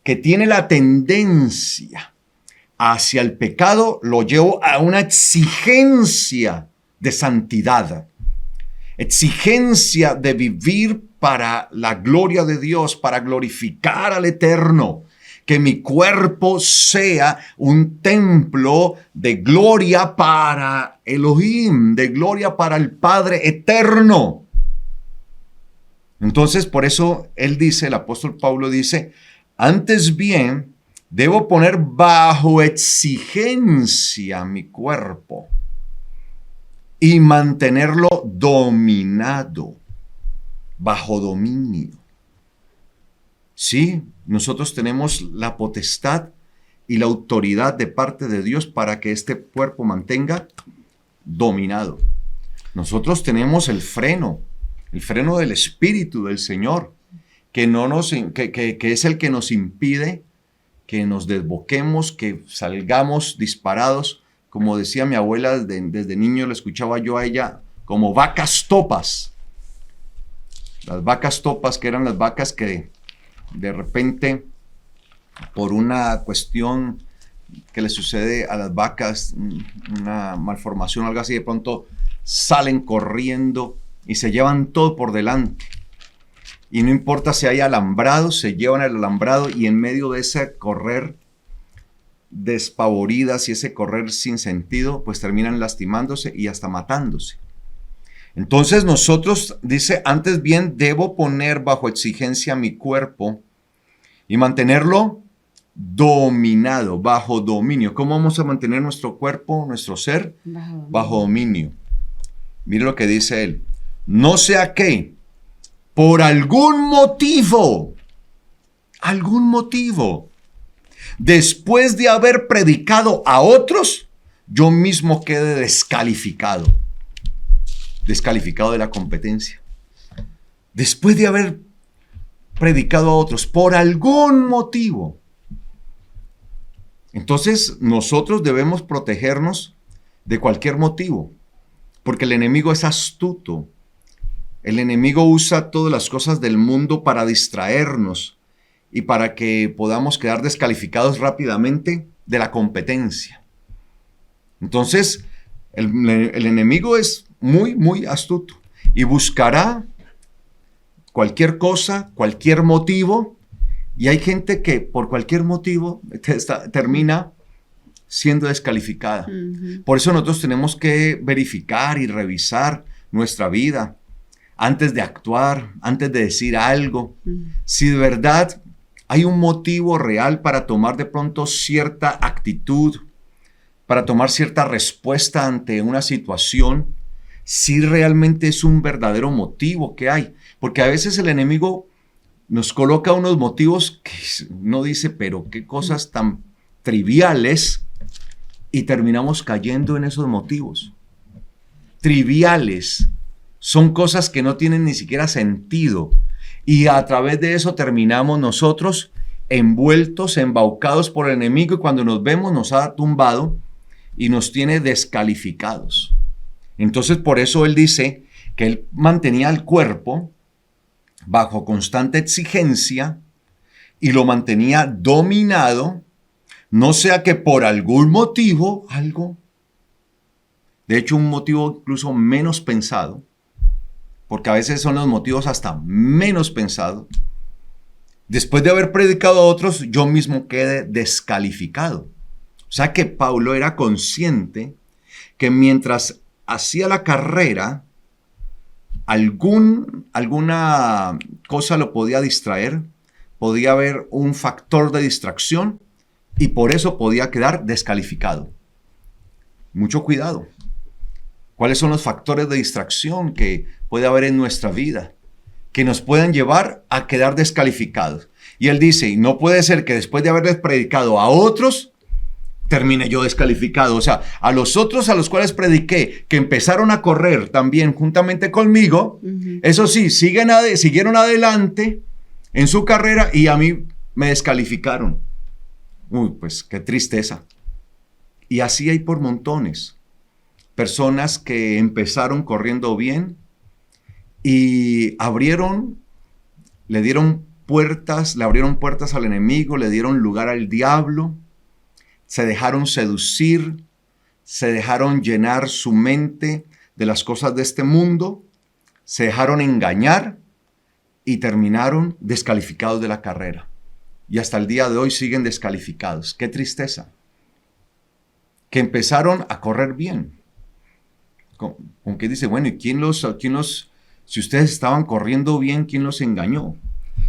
que tiene la tendencia hacia el pecado, lo llevo a una exigencia de santidad. Exigencia de vivir para la gloria de Dios, para glorificar al Eterno. Que mi cuerpo sea un templo de gloria para Elohim, de gloria para el Padre Eterno. Entonces, por eso él dice, el apóstol Pablo dice, antes bien, debo poner bajo exigencia mi cuerpo y mantenerlo dominado, bajo dominio. Sí, nosotros tenemos la potestad y la autoridad de parte de Dios para que este cuerpo mantenga dominado. Nosotros tenemos el freno del Espíritu del Señor, que es el que nos impide que nos desboquemos, que salgamos disparados. Como decía mi abuela, desde niño le escuchaba yo a ella como vacas topas. Las vacas topas, que eran las vacas que de repente, por una cuestión que le sucede a las vacas, una malformación o algo así, de pronto salen corriendo y se llevan todo por delante. Y no importa si hay alambrado, se llevan el alambrado y en medio de ese correr despavoridas y ese correr sin sentido, pues terminan lastimándose y hasta matándose. Entonces nosotros, dice, antes bien debo poner bajo exigencia mi cuerpo y mantenerlo dominado, bajo dominio. ¿Cómo vamos a mantener nuestro cuerpo, nuestro ser? Bajo dominio. Mire lo que dice él. No sea que por algún motivo, después de haber predicado a otros, yo mismo quede descalificado de la competencia. Después de haber predicado a otros, por algún motivo. Entonces, nosotros debemos protegernos de cualquier motivo, porque el enemigo es astuto. El enemigo usa todas las cosas del mundo para distraernos y para que podamos quedar descalificados rápidamente de la competencia. Entonces, el enemigo es muy, muy astuto y buscará cualquier cosa, cualquier motivo, y hay gente que por cualquier motivo termina siendo descalificada. Por eso nosotros tenemos que verificar y revisar nuestra vida antes de actuar, antes de decir algo. Si de verdad hay un motivo real para tomar de pronto cierta actitud, para tomar cierta respuesta ante una situación, si realmente es un verdadero motivo que hay. Porque a veces el enemigo nos coloca unos motivos que uno dice, pero qué cosas tan triviales, y terminamos cayendo en esos motivos. Triviales. Son cosas que no tienen ni siquiera sentido. Y a través de eso terminamos nosotros envueltos, embaucados por el enemigo, y cuando nos vemos nos ha tumbado y nos tiene descalificados. Entonces por eso él dice que él mantenía el cuerpo bajo constante exigencia y lo mantenía dominado, no sea que por algún motivo, de hecho un motivo incluso menos pensado, porque a veces son los motivos hasta menos pensados, después de haber predicado a otros, yo mismo quedé descalificado. O sea que Pablo era consciente que mientras hacía la carrera, alguna cosa lo podía distraer, podía haber un factor de distracción y por eso podía quedar descalificado. Mucho cuidado. ¿Cuáles son los factores de distracción que puede haber en nuestra vida que nos pueden llevar a quedar descalificados? Y él dice, no puede ser que después de haberles predicado a otros, terminé yo descalificado. O sea, a los otros a los cuales prediqué, que empezaron a correr también juntamente conmigo, eso sí, siguieron adelante en su carrera y a mí me descalificaron. Uy, pues qué tristeza. Y así hay por montones. Personas que empezaron corriendo bien y le abrieron puertas al enemigo, le dieron lugar al diablo, se dejaron seducir, se dejaron llenar su mente de las cosas de este mundo, se dejaron engañar y terminaron descalificados de la carrera. Y hasta el día de hoy siguen descalificados. ¡Qué tristeza! Que empezaron a correr bien. Con que dice, bueno, ¿y si ustedes estaban corriendo bien, quién los engañó?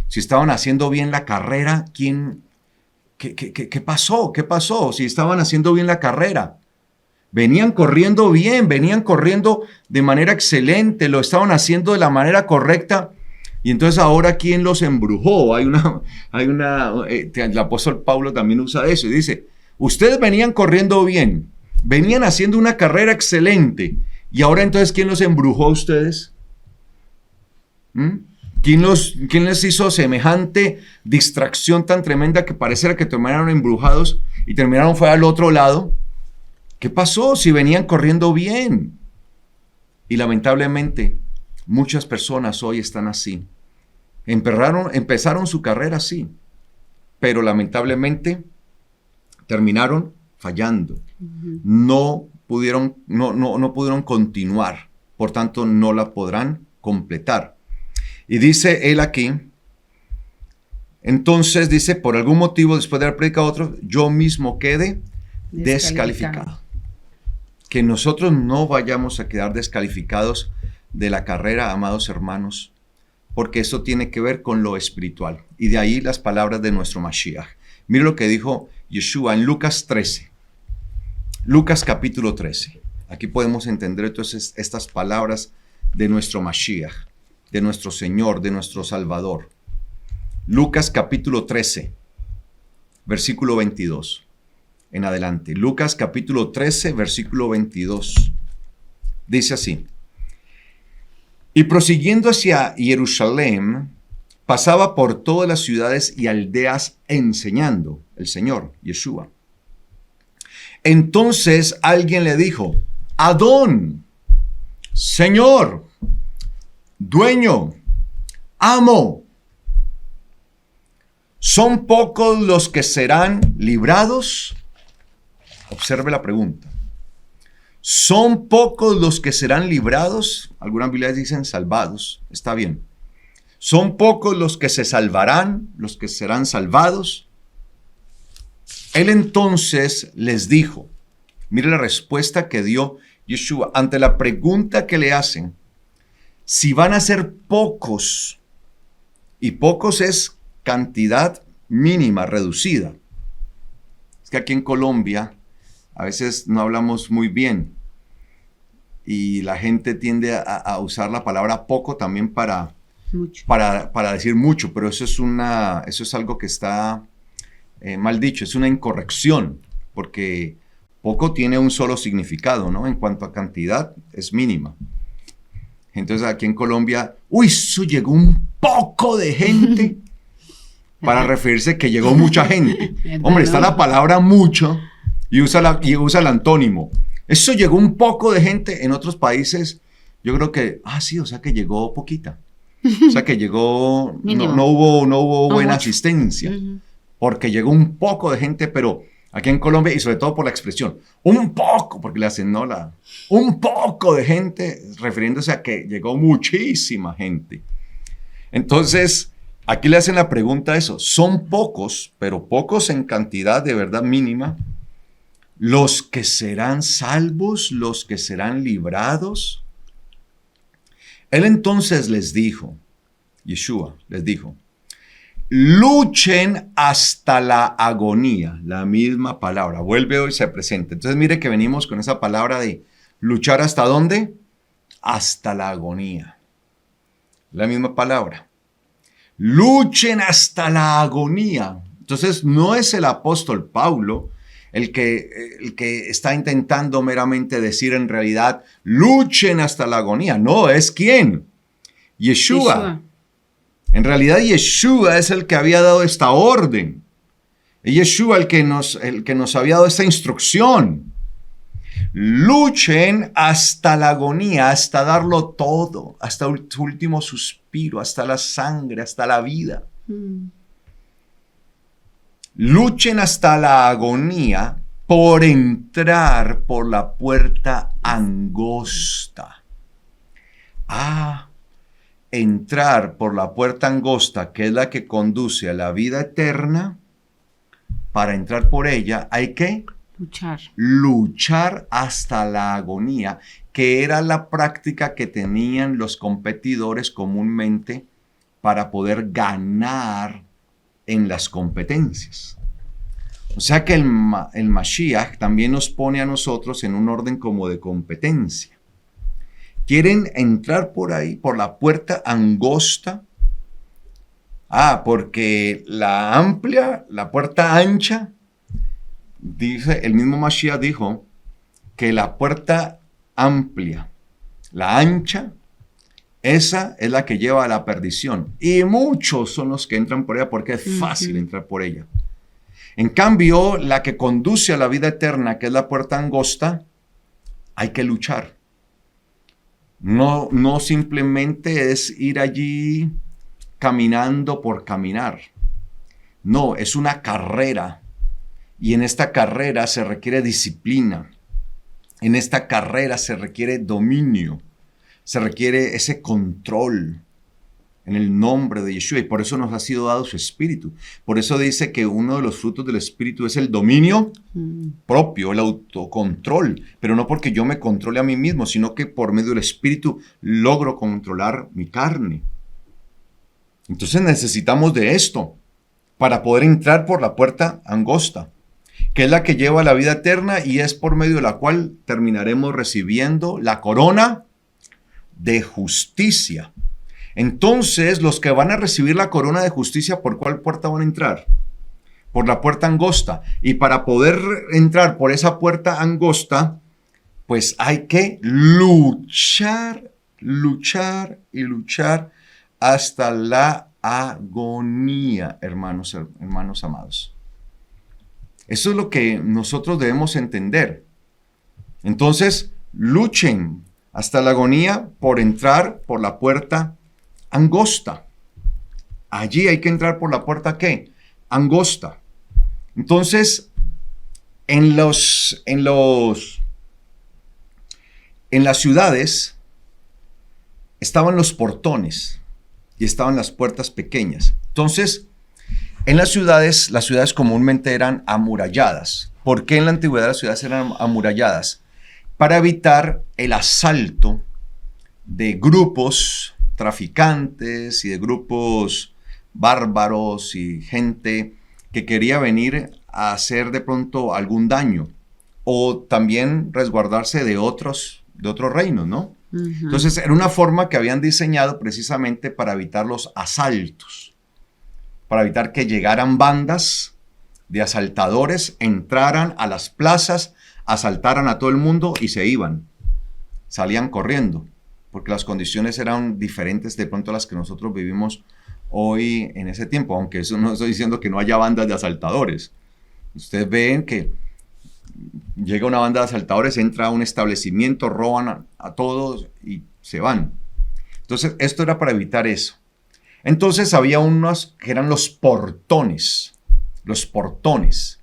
Si estaban haciendo bien la carrera, ¿qué pasó? ¿Qué pasó? Si estaban haciendo bien la carrera. Venían corriendo bien, venían corriendo de manera excelente, lo estaban haciendo de la manera correcta. Y entonces ahora, ¿quién los embrujó? El apóstol Pablo también usa eso y dice, ustedes venían corriendo bien, venían haciendo una carrera excelente. Y ahora entonces, ¿quién los embrujó a ustedes? ¿Quién les hizo semejante distracción tan tremenda que pareciera que terminaron embrujados y terminaron fue al otro lado? ¿Qué pasó si venían corriendo bien? Y lamentablemente, muchas personas hoy están así. Empezaron su carrera así, pero lamentablemente terminaron fallando. No pudieron continuar, por tanto no la podrán completar. Y dice él aquí, entonces dice, por algún motivo después de haber predicado a otro, yo mismo quede descalificado. Que nosotros no vayamos a quedar descalificados de la carrera, amados hermanos, porque eso tiene que ver con lo espiritual. Y de ahí las palabras de nuestro Mashiach. Mire lo que dijo Yeshua en Lucas 13. Lucas capítulo 13. Aquí podemos entender entonces estas palabras de nuestro Mashiach, de nuestro Señor, de nuestro Salvador. Lucas capítulo 13, versículo 22. En adelante. Lucas capítulo 13, versículo 22. Dice así. Y prosiguiendo hacia Jerusalén, pasaba por todas las ciudades y aldeas enseñando el Señor, Yeshua. Entonces alguien le dijo, Adón, Señor, dueño, amo, ¿son pocos los que serán librados? Observe la pregunta. ¿Son pocos los que serán librados? Algunas Biblias dicen salvados. Está bien. ¿Son pocos los que se salvarán, los que serán salvados? Él entonces les dijo, mire la respuesta que dio Yeshua ante la pregunta que le hacen, si van a ser pocos, y pocos es cantidad mínima, reducida. Es que aquí en Colombia a veces no hablamos muy bien y la gente tiende a usar la palabra poco también para decir mucho, pero eso es algo que está mal dicho, es una incorrección, porque poco tiene un solo significado, ¿no? En cuanto a cantidad, es mínima. Entonces aquí en Colombia, eso llegó un poco de gente, para referirse que llegó mucha gente. Hombre, está la palabra mucho y usa el antónimo. Eso llegó un poco de gente. En otros países, yo creo que, sí, o sea que llegó poquita. O sea que llegó, no hubo buena asistencia, porque llegó un poco de gente, pero aquí en Colombia, y sobre todo por la expresión, un poco, porque le hacen, un poco de gente, refiriéndose a que llegó muchísima gente. Entonces, aquí le hacen la pregunta a eso, son pocos, pero pocos en cantidad de verdad mínima, los que serán salvos, los que serán librados. Él entonces les dijo, Yeshua les dijo, luchen hasta la agonía, la misma palabra, vuelve hoy se presenta. Entonces mire que venimos con esa palabra de luchar hasta ¿dónde? Hasta la agonía. La misma palabra. Luchen hasta la agonía. Entonces no es el apóstol Pablo el que está intentando meramente decir en realidad, luchen hasta la agonía. No, ¿es quién? Yeshua. En realidad Yeshua es el que había dado esta orden. Es Yeshua el que nos había dado esta instrucción. Luchen hasta la agonía, hasta darlo todo, hasta el último suspiro, hasta la sangre, hasta la vida. Luchen hasta la agonía por entrar por la puerta angosta. Entrar por la puerta angosta, que es la que conduce a la vida eterna. Para entrar por ella hay que luchar hasta la agonía, que era la práctica que tenían los competidores comúnmente para poder ganar en las competencias. O sea que el Mashiach también nos pone a nosotros en un orden como de competencia. Quieren entrar por ahí, por la puerta angosta. Porque la puerta ancha, dice, el mismo Mashiach dijo que la puerta amplia, la ancha, esa es la que lleva a la perdición. Y muchos son los que entran por ella porque es fácil entrar por ella. En cambio, la que conduce a la vida eterna, que es la puerta angosta, hay que luchar. No simplemente es ir allí caminando por caminar. No, es una carrera. Y en esta carrera se requiere disciplina. En esta carrera se requiere dominio. Se requiere ese control en el nombre de Yeshua. Y por eso nos ha sido dado su espíritu. Por eso dice que uno de los frutos del espíritu es el dominio propio, el autocontrol. Pero no porque yo me controle a mí mismo, sino que por medio del espíritu logro controlar mi carne. Entonces necesitamos de esto para poder entrar por la puerta angosta, que es la que lleva a la vida eterna y es por medio de la cual terminaremos recibiendo la corona de justicia. Entonces, los que van a recibir la corona de justicia, ¿por cuál puerta van a entrar? Por la puerta angosta. Y para poder entrar por esa puerta angosta, pues hay que luchar y luchar hasta la agonía, hermanos amados. Eso es lo que nosotros debemos entender. Entonces, luchen hasta la agonía por entrar por la puerta angosta. Allí hay que entrar por la puerta, ¿qué? Angosta. Entonces, en las ciudades estaban los portones y estaban las puertas pequeñas. Entonces, en las ciudades comúnmente eran amuralladas. ¿Por qué en la antigüedad las ciudades eran amuralladas? Para evitar el asalto de grupos traficantes y de grupos bárbaros y gente que quería venir a hacer de pronto algún daño o también resguardarse de otros reinos, ¿no? Entonces era una forma que habían diseñado precisamente para evitar los asaltos, para evitar que llegaran bandas de asaltadores, entraran a las plazas, asaltaran a todo el mundo y se iban, salían corriendo, porque las condiciones eran diferentes de pronto a las que nosotros vivimos hoy en ese tiempo, aunque eso no estoy diciendo que no haya bandas de asaltadores. Ustedes ven que llega una banda de asaltadores, entra a un establecimiento, roban a todos y se van. Entonces, esto era para evitar eso. Entonces, había unos que eran los portones. Los portones.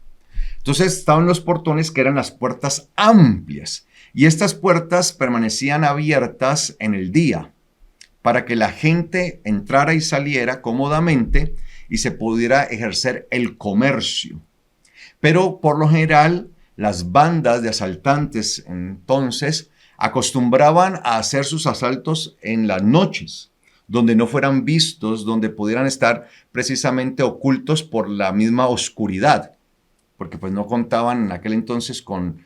Entonces, estaban los portones que eran las puertas amplias. Y estas puertas permanecían abiertas en el día para que la gente entrara y saliera cómodamente y se pudiera ejercer el comercio. Pero, por lo general, las bandas de asaltantes entonces acostumbraban a hacer sus asaltos en las noches, donde no fueran vistos, donde pudieran estar precisamente ocultos por la misma oscuridad, porque pues no contaban en aquel entonces con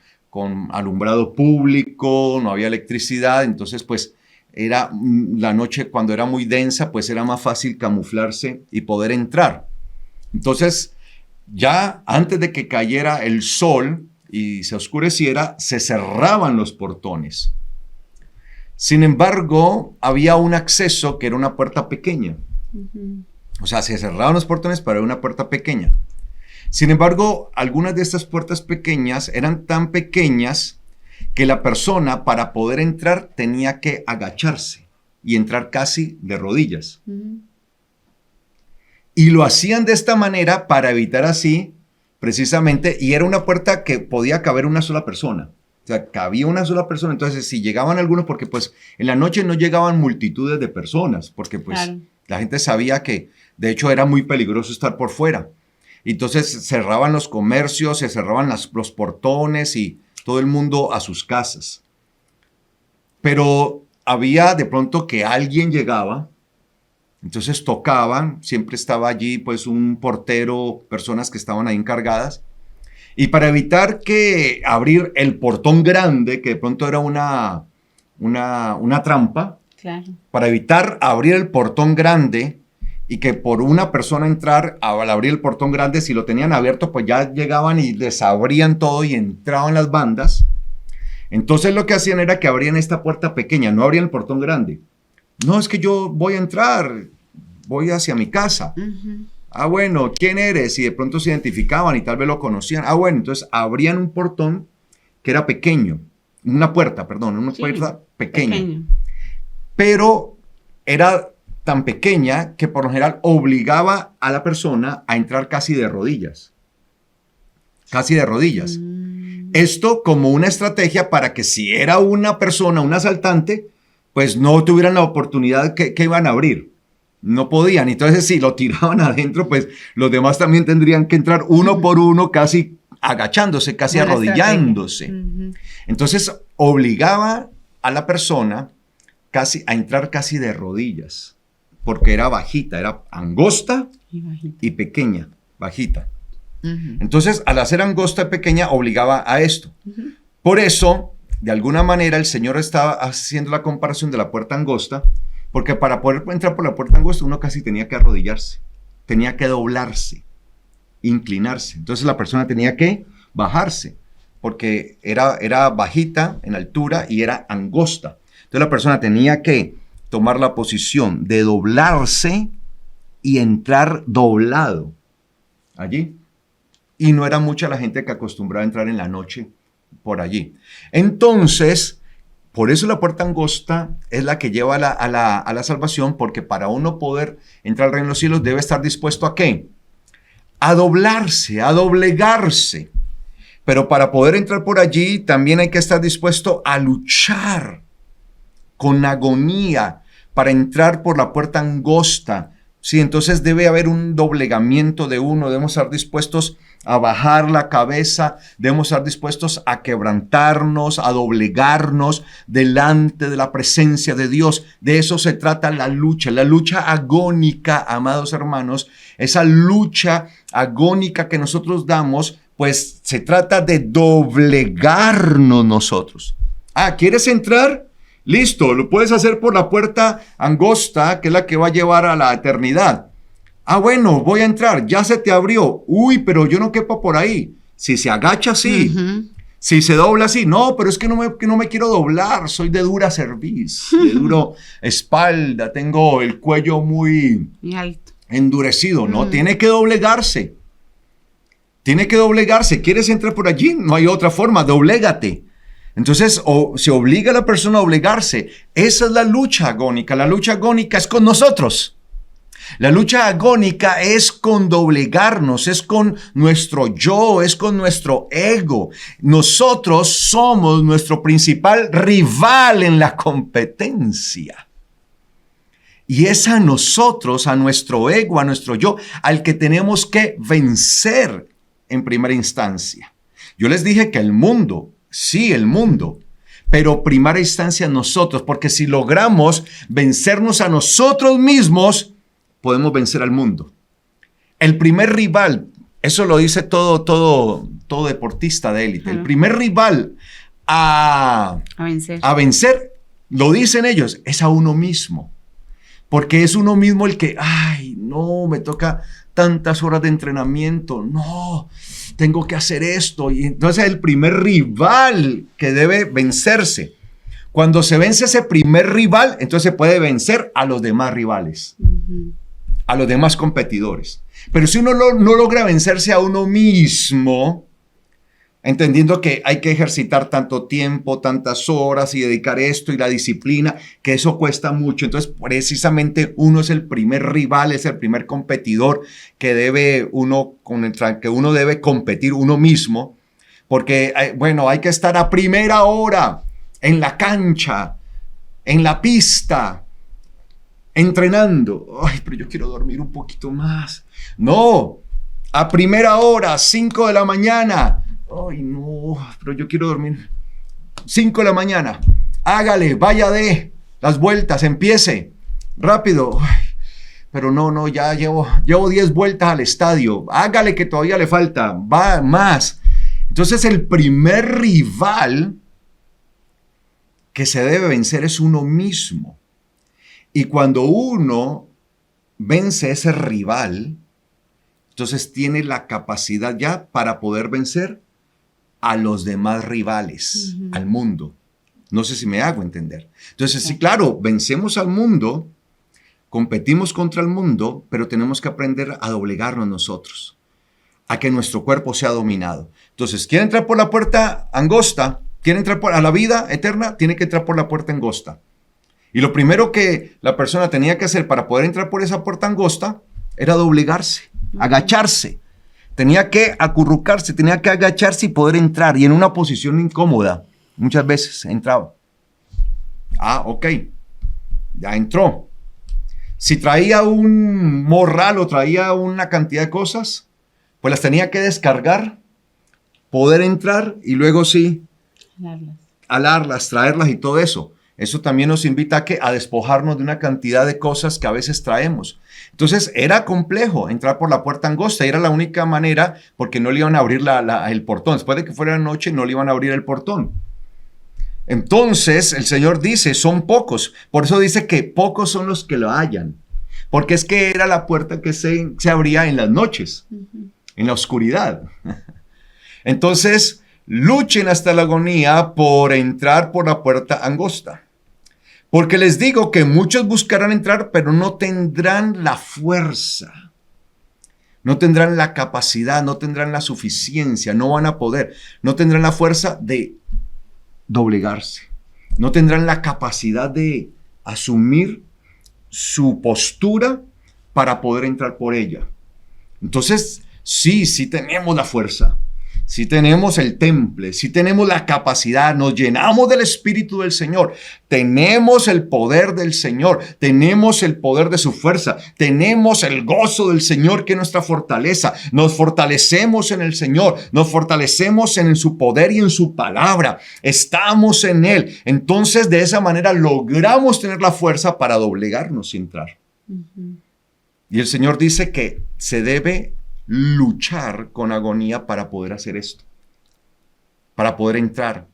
alumbrado público, no había electricidad, entonces pues era la noche cuando era muy densa, pues era más fácil camuflarse y poder entrar. Entonces, ya antes de que cayera el sol y se oscureciera, se cerraban los portones. Sin embargo, había un acceso que era una puerta pequeña. O sea, se cerraban los portones, pero era una puerta pequeña. Sin embargo, algunas de estas puertas pequeñas eran tan pequeñas que la persona, para poder entrar, tenía que agacharse y entrar casi de rodillas. Y lo hacían de esta manera para evitar así, precisamente, y era una puerta que podía caber una sola persona. O sea, cabía una sola persona. Entonces, si llegaban algunos, porque pues en la noche no llegaban multitudes de personas, porque pues claro, la gente sabía que de hecho era muy peligroso estar por fuera. Entonces cerraban los comercios, se cerraban los portones y todo el mundo a sus casas. Pero había de pronto que alguien llegaba, entonces tocaban, siempre estaba allí pues un portero, personas que estaban ahí encargadas. Y para evitar que abrir el portón grande, que de pronto era una trampa, claro, para evitar abrir el portón grande y que por una persona entrar, al abrir el portón grande, si lo tenían abierto, pues ya llegaban y desabrían todo y entraban las bandas. Entonces lo que hacían era que abrían esta puerta pequeña, no abrían el portón grande. No, es que yo voy a entrar, voy hacia mi casa. Ah, bueno, ¿quién eres? Y de pronto se identificaban y tal vez lo conocían. Ah, bueno, entonces abrían un portón que era pequeño, una puerta pequeña. Pero era tan pequeña que por lo general obligaba a la persona a entrar casi de rodillas. Casi de rodillas. Esto como una estrategia para que si era una persona, un asaltante, pues no tuvieran la oportunidad que iban a abrir. No podían. Entonces, si lo tiraban adentro, pues los demás también tendrían que entrar uno por uno, casi agachándose, casi arrodillándose. Entonces, obligaba a la persona casi a entrar casi de rodillas, porque era bajita, era angosta y pequeña, bajita. Entonces, al hacer angosta y pequeña, obligaba a esto. Por eso, de alguna manera, el Señor estaba haciendo la comparación de la puerta angosta, porque para poder entrar por la puerta angosta, uno casi tenía que arrodillarse, tenía que doblarse, inclinarse. Entonces, la persona tenía que bajarse, porque era bajita en altura y era angosta. Entonces, la persona tenía que tomar la posición de doblarse y entrar doblado allí. Y no era mucha la gente que acostumbraba a entrar en la noche por allí. Entonces, por eso la puerta angosta es la que lleva a la salvación, porque para uno poder entrar al reino de los cielos debe estar dispuesto ¿a qué? A doblarse, a doblegarse. Pero para poder entrar por allí también hay que estar dispuesto a luchar con agonía para entrar por la puerta angosta. Sí, entonces debe haber un doblegamiento de uno, debemos estar dispuestos a bajar la cabeza, debemos estar dispuestos a quebrantarnos, a doblegarnos delante de la presencia de Dios. De eso se trata la lucha agónica, amados hermanos, esa lucha agónica que nosotros damos, pues se trata de doblegarnos nosotros. Ah, ¿quieres entrar? Listo, lo puedes hacer por la puerta angosta, que es la que va a llevar a la eternidad. Ah, bueno, voy a entrar, ya se te abrió. Uy, pero yo no quepo por ahí. Si se agacha, sí. Si se dobla, sí. No, pero es que no me quiero doblar, soy de dura cerviz, de duro espalda, tengo el cuello muy alto, endurecido. No, tiene que doblegarse. Tiene que doblegarse. ¿Quieres entrar por allí? No hay otra forma, doblégate. Entonces, se obliga a la persona a doblegarse. Esa es la lucha agónica. La lucha agónica es con nosotros. La lucha agónica es con doblegarnos, es con nuestro yo, es con nuestro ego. Nosotros somos nuestro principal rival en la competencia. Y es a nosotros, a nuestro ego, a nuestro yo, al que tenemos que vencer en primera instancia. Yo les dije que el mundo, sí, el mundo, pero primera instancia nosotros, porque si logramos vencernos a nosotros mismos, podemos vencer al mundo. El primer rival, eso lo dice todo deportista de élite, el primer rival a vencer, lo dicen ellos, es a uno mismo. Porque es uno mismo el que, ay, no, me toca tantas horas de entrenamiento, no, tengo que hacer esto. Y entonces el primer rival que debe vencerse. Cuando se vence ese primer rival, entonces se puede vencer a los demás rivales, a los demás competidores. Pero si uno no logra vencerse a uno mismo, entendiendo que hay que ejercitar tanto tiempo, tantas horas y dedicar esto y la disciplina, que eso cuesta mucho. Entonces, precisamente uno es el primer rival, es el primer competidor que debe que uno debe competir uno mismo, porque, bueno, hay que estar a primera hora en la cancha, en la pista, entrenando. Ay, pero yo quiero dormir un poquito más. No, a primera hora, 5 de la mañana. Ay, no, pero yo quiero dormir. 5 de la mañana. Hágale, vaya de las vueltas, empiece. Rápido. Ay, pero no, ya llevo 10 vueltas al estadio. Hágale que todavía le falta. Va más. Entonces el primer rival que se debe vencer es uno mismo. Y cuando uno vence ese rival, entonces tiene la capacidad ya para poder vencer a los demás rivales, al mundo. No sé si me hago entender. Entonces, sí, claro, vencemos al mundo, competimos contra el mundo, pero tenemos que aprender a doblegarnos nosotros, a que nuestro cuerpo sea dominado. Entonces, ¿quiere entrar por la puerta angosta? ¿Quiere entrar a la vida eterna? Tiene que entrar por la puerta angosta. Y lo primero que la persona tenía que hacer para poder entrar por esa puerta angosta era doblegarse, agacharse. Tenía que acurrucarse, tenía que agacharse y poder entrar. Y en una posición incómoda, muchas veces entraba. Ah, ok, ya entró. Si traía un morral o traía una cantidad de cosas, pues las tenía que descargar, poder entrar y luego sí, alarlas, traerlas y todo eso. Eso también nos invita a despojarnos de una cantidad de cosas que a veces traemos. Entonces era complejo entrar por la puerta angosta y era la única manera porque no le iban a abrir el portón. Después de que fuera la noche no le iban a abrir el portón. Entonces el Señor dice, son pocos. Por eso dice que pocos son los que lo hallan. Porque es que era la puerta que se abría en las noches, en la oscuridad. Entonces luchen hasta la agonía por entrar por la puerta angosta. Porque les digo que muchos buscarán entrar, pero no tendrán la fuerza, no tendrán la capacidad, no tendrán la suficiencia, no van a poder, no tendrán la fuerza de doblegarse, no tendrán la capacidad de asumir su postura para poder entrar por ella. Entonces, sí tenemos la fuerza. Si tenemos el temple, si tenemos la capacidad, nos llenamos del Espíritu del Señor, tenemos el poder del Señor, tenemos el poder de su fuerza, tenemos el gozo del Señor que es nuestra fortaleza, nos fortalecemos en el Señor, nos fortalecemos en su poder y en su palabra, estamos en Él. Entonces de esa manera logramos tener la fuerza para doblegarnos y entrar. Y el Señor dice que se debe luchar con agonía para poder hacer esto, para poder entrar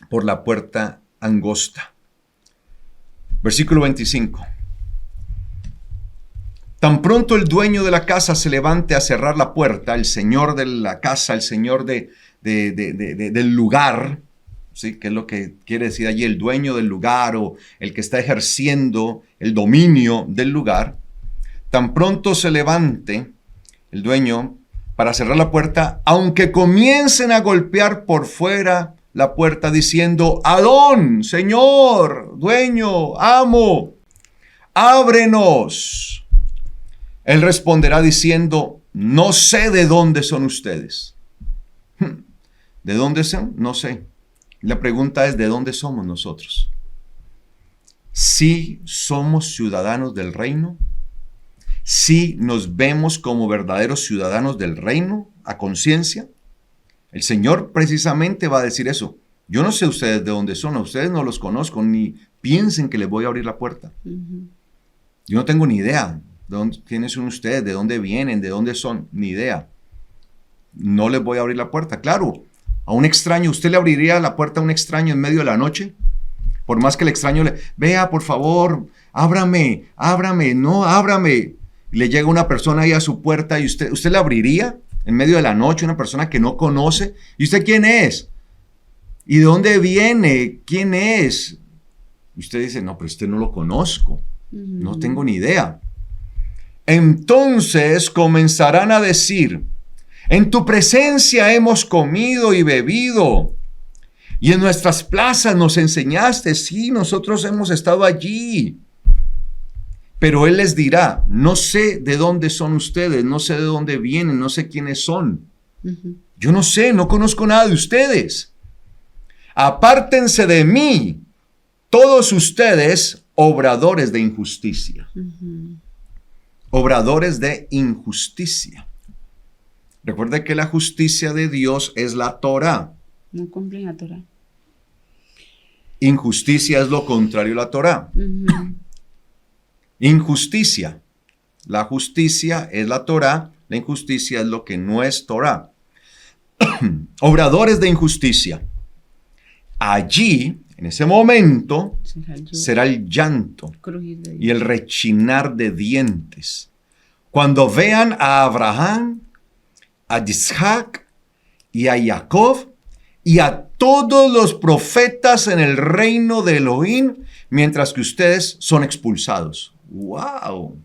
por la puerta angosta. Versículo 25. Tan pronto el dueño de la casa se levante a cerrar la puerta, el señor de la casa, el señor del lugar, ¿sí? ¿Qué es lo que quiere decir allí? El dueño del lugar o el que está ejerciendo el dominio del lugar. Tan pronto se levante el dueño para cerrar la puerta, aunque comiencen a golpear por fuera la puerta diciendo, Adón, Señor, dueño, amo, ábrenos. Él responderá diciendo, no sé de dónde son ustedes. ¿De dónde son? No sé. La pregunta es, ¿de dónde somos nosotros? ¿Sí somos ciudadanos del reino? Si nos vemos como verdaderos ciudadanos del reino, a conciencia, el Señor precisamente va a decir eso. Yo no sé ustedes de dónde son, a ustedes no los conozco, ni piensen que les voy a abrir la puerta. Yo no tengo ni idea de dónde, quiénes son ustedes, de dónde vienen, de dónde son, ni idea. No les voy a abrir la puerta. Claro, a un extraño, ¿usted le abriría la puerta a un extraño en medio de la noche? Por más que el extraño le, vea, por favor, ábrame, no, ábrame. le llega una persona ahí a su puerta y usted le abriría en medio de la noche, una persona que no conoce. ¿Y usted quién es? ¿Y de dónde viene? ¿Quién es? Y usted dice, no, pero usted no lo conozco. No tengo ni idea. Entonces comenzarán a decir, en tu presencia hemos comido y bebido, y en nuestras plazas nos enseñaste. Sí, nosotros hemos estado allí. Pero él les dirá, no sé de dónde son ustedes, no sé de dónde vienen, no sé quiénes son. Yo no sé, no conozco nada de ustedes. Apártense de mí, todos ustedes, obradores de injusticia. Obradores de injusticia. Recuerde que la justicia de Dios es la Torá. No cumplen la Torá. Injusticia es lo contrario a la Torá. Injusticia. La justicia es la Torá, la injusticia es lo que no es Torá. Obradores de injusticia. Allí, en ese momento, será el llanto y el rechinar de dientes. Cuando vean a Abraham, a Isaac y a Jacob y a todos los profetas en el reino de Elohim, mientras que ustedes son expulsados. ¡Wow!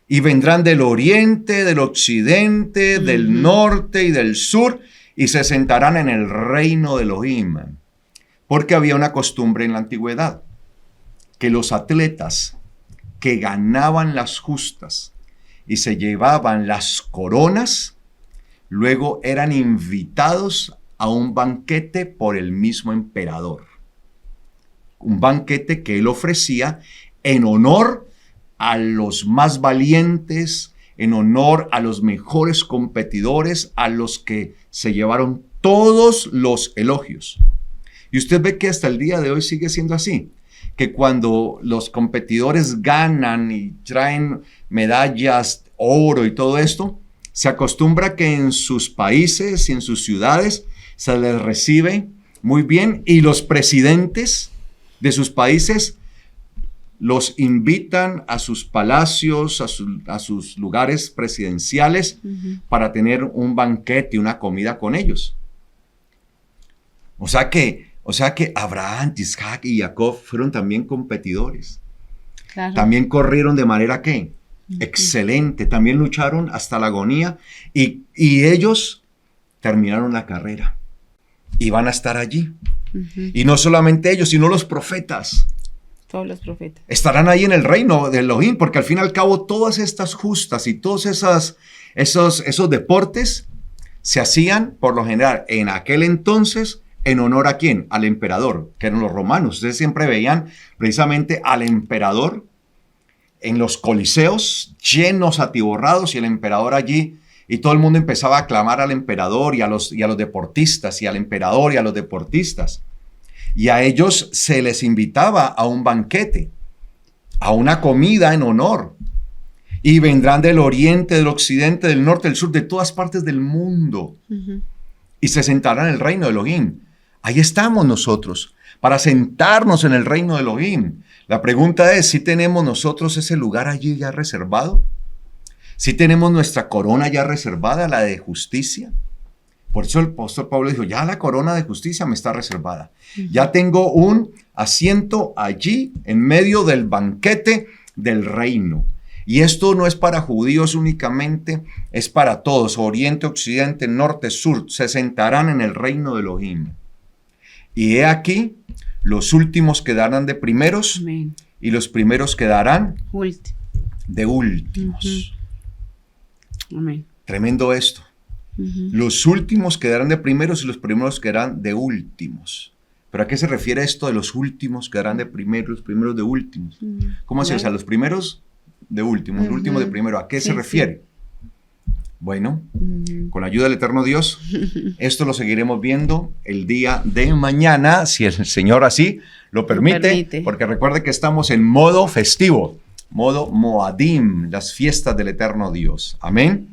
Y vendrán del oriente, del occidente, del norte y del sur, y se sentarán en el reino de Elohim. Porque había una costumbre en la antigüedad, que los atletas que ganaban las justas y se llevaban las coronas, luego eran invitados a un banquete por el mismo emperador. Un banquete que él ofrecía en honor a los más valientes, en honor a los mejores competidores, a los que se llevaron todos los elogios. Y usted ve que hasta el día de hoy sigue siendo así, que cuando los competidores ganan y traen medallas, oro y todo esto, se acostumbra que en sus países y en sus ciudades se les recibe muy bien, y los presidentes de sus países los invitan a sus palacios, a sus lugares presidenciales para tener un banquete, una comida con ellos. O sea que Abraham, Isaac y Jacob fueron también competidores. Claro. También corrieron de manera que excelente, también lucharon hasta la agonía y ellos terminaron la carrera y van a estar allí. Y no solamente ellos, sino los profetas. Todos los profetas. Estarán ahí en el reino de Elohim, porque al fin y al cabo todas estas justas y todos esos deportes se hacían por lo general en aquel entonces en honor a ¿quién? Al emperador, que eran los romanos. Ustedes siempre veían precisamente al emperador en los coliseos llenos, atiborrados, y el emperador allí, y todo el mundo empezaba a aclamar al emperador y a los deportistas, y al emperador y a los deportistas. Y a ellos se les invitaba a un banquete, a una comida en honor. Y vendrán del oriente, del occidente, del norte, del sur, de todas partes del mundo. Y se sentarán en el reino de Elohim. Ahí estamos nosotros, para sentarnos en el reino de Elohim. La pregunta es, ¿si tenemos nosotros ese lugar allí ya reservado? ¿Si tenemos nuestra corona ya reservada, la de justicia? Por eso el apóstol Pablo dijo, ya la corona de justicia me está reservada. Ya tengo un asiento allí en medio del banquete del reino. Y esto no es para judíos únicamente, es para todos, oriente, occidente, norte, sur, se sentarán en el reino de Elohim. Y he aquí, los últimos quedarán de primeros. Amén. Y los primeros quedarán de últimos. Amén. Tremendo esto. Los últimos quedarán de primeros y los primeros quedarán de últimos. ¿Pero a qué se refiere esto de los últimos quedarán de primeros, los primeros de últimos? ¿Cómo así? O sea, los primeros de últimos, los últimos de primero. ¿A qué se refiere? Bueno, con la ayuda del eterno Dios, esto lo seguiremos viendo el día de mañana, si el Señor así lo permite, porque recuerde que estamos en modo festivo, modo Moadim, las fiestas del eterno Dios. Amén.